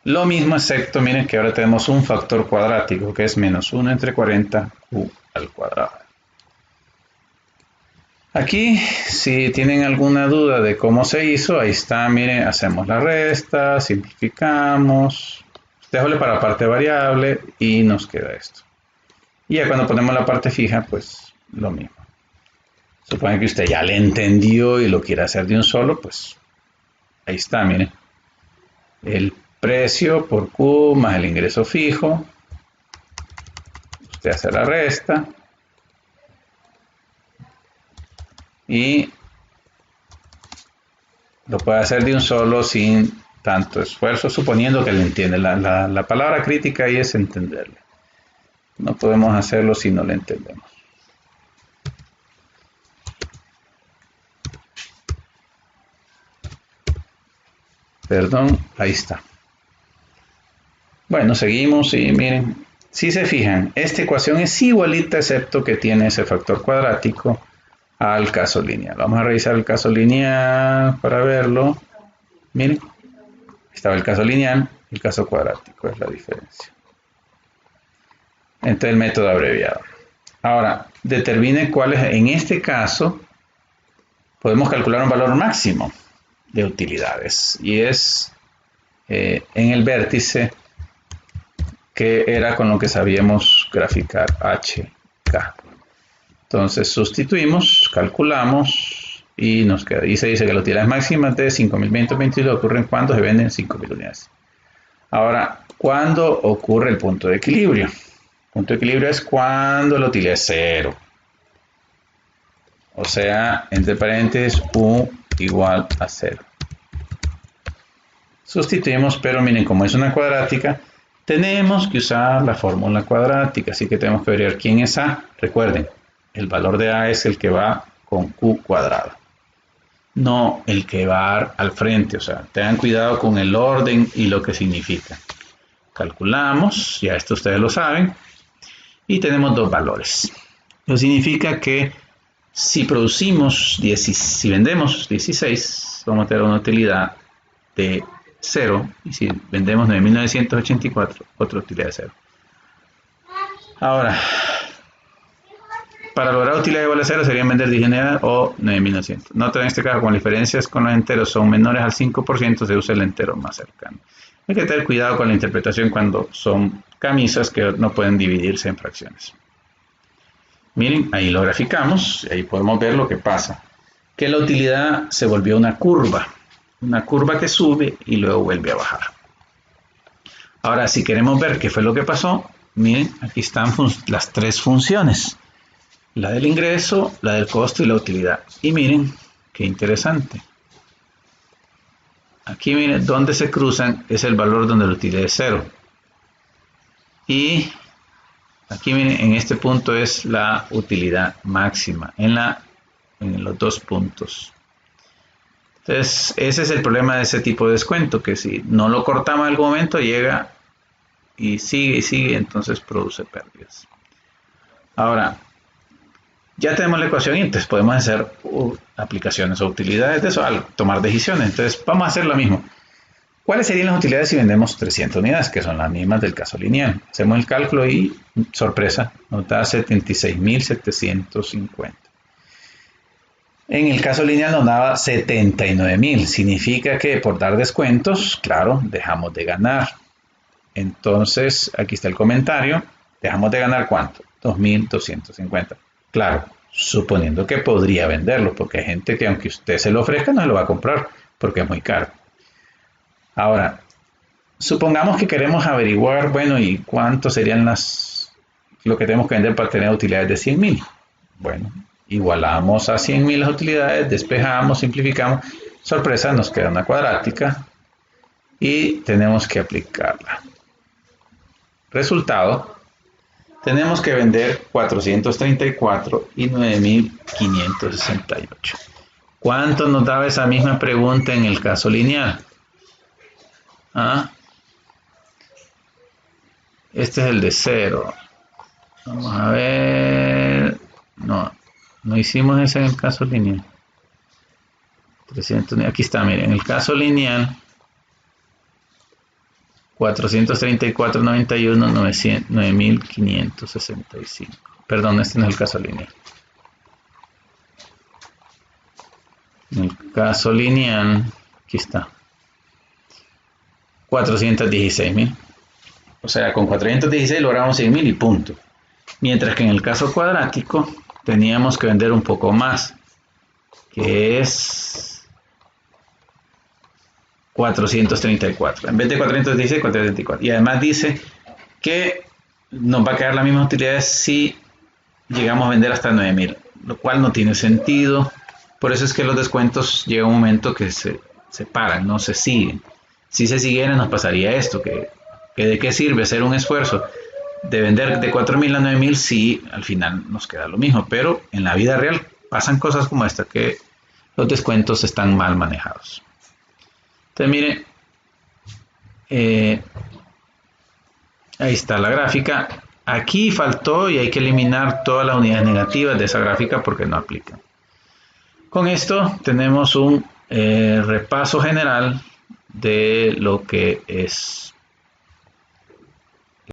lo mismo, excepto, miren que ahora tenemos un factor cuadrático que es -1 entre 40Q al cuadrado. Aquí, si tienen alguna duda de cómo se hizo, ahí está, miren, hacemos la resta, simplificamos, déjole para la parte variable y nos queda esto. Y ya cuando ponemos la parte fija, pues lo mismo. Supone que usted ya le entendió y lo quiere hacer de un solo, pues ahí está, miren. El precio por Q más el ingreso fijo. Usted hace la resta. Y Lo puede hacer de un solo sin tanto esfuerzo, suponiendo que le entiende. La palabra crítica ahí es entenderle. No podemos hacerlo si no le entendemos. Perdón, ahí está. Bueno, seguimos y miren, si se fijan, esta ecuación es igualita excepto que tiene ese factor cuadrático al caso lineal. Vamos a revisar el caso lineal para verlo. Miren, estaba el caso lineal, el caso cuadrático es la diferencia entre el método abreviado. Ahora, determine cuál es, en este caso, podemos calcular un valor máximo de utilidades y es en el vértice que era con lo que sabíamos graficar HK. Entonces sustituimos, calculamos y nos queda. Y se dice que la utilidad máxima de 5.522 ocurren cuando se venden 5.000 unidades. Ahora, ¿cuándo ocurre el punto de equilibrio? El punto de equilibrio es cuando la utilidad es 0. O sea, entre paréntesis, U igual a 0. Sustituimos, pero miren, como es una cuadrática, tenemos que usar la fórmula cuadrática, así que tenemos que ver quién es A. Recuerden, el valor de A es el que va con Q cuadrado, no el que va al frente. O sea, tengan cuidado con el orden y lo que significa. Calculamos, ya esto ustedes lo saben, y tenemos dos valores. Eso significa que si vendemos 16, vamos a tener una utilidad de 0, y si vendemos 9.984, otra utilidad de 0. Ahora, para lograr utilidad igual a 0 serían vender 10 unidades o 9.900. Nota en este caso, con diferencias con los enteros son menores al 5%, se usa el entero más cercano. Hay que tener cuidado con la interpretación cuando son camisas que no pueden dividirse en fracciones. Miren, ahí lo graficamos, ahí podemos ver lo que pasa. Que la utilidad se volvió una curva que sube y luego vuelve a bajar. Ahora, si queremos ver qué fue lo que pasó, miren, aquí están las tres funciones. La del ingreso, la del costo y la utilidad. Y miren, qué interesante. Aquí miren, donde se cruzan es el valor donde la utilidad es 0. Y aquí miren, en este punto es la utilidad máxima, en los dos puntos. Entonces, ese es el problema de ese tipo de descuento, que si no lo cortamos en algún momento, llega y sigue, entonces produce pérdidas. Ahora, ya tenemos la ecuación y entonces podemos hacer aplicaciones o utilidades de eso al tomar decisiones. Entonces, vamos a hacer lo mismo. ¿Cuáles serían las utilidades si vendemos 300 unidades? Que son las mismas del caso lineal. Hacemos el cálculo y, sorpresa, nos da 76.750. En el caso lineal nos daba 79.000. Significa que por dar descuentos, claro, dejamos de ganar. Entonces, aquí está el comentario. ¿Dejamos de ganar cuánto? 2.250. Claro, suponiendo que podría venderlo, porque hay gente que aunque usted se lo ofrezca, no lo va a comprar, porque es muy caro. Ahora, supongamos que queremos averiguar, bueno, ¿y cuánto serían lo que tenemos que vender para tener utilidades de 100.000? Bueno, igualamos a 100.000 las utilidades, despejamos, simplificamos. Sorpresa, nos queda una cuadrática y tenemos que aplicarla. Resultado, tenemos que vender 434 y 9.568. ¿Cuánto nos daba esa misma pregunta en el caso lineal? Este es el de 0. Vamos a ver. No hicimos eso en el caso lineal. 300, aquí está, miren, en el caso lineal 434.91, 9.565. Perdón, este no es el caso lineal. En el caso lineal, aquí está. 416.000. O sea, con 416 logramos 100.000 y punto. Mientras que en el caso cuadrático teníamos que vender un poco más, que es 434. En vez de 416, 434. Y además dice que nos va a quedar la misma utilidad si llegamos a vender hasta 9.000, lo cual no tiene sentido. Por eso es que los descuentos llega un momento que se se paran, no se siguen. Si se siguieran nos pasaría esto, que de qué sirve hacer un esfuerzo de vender de 4.000 a 9.000 si al final nos queda lo mismo, pero en la vida real pasan cosas como esta, que los descuentos están mal manejados. Entonces mire, ahí está la gráfica. Aquí faltó y hay que eliminar todas las unidades negativas de esa gráfica porque no aplican. Con esto tenemos un repaso general de lo que es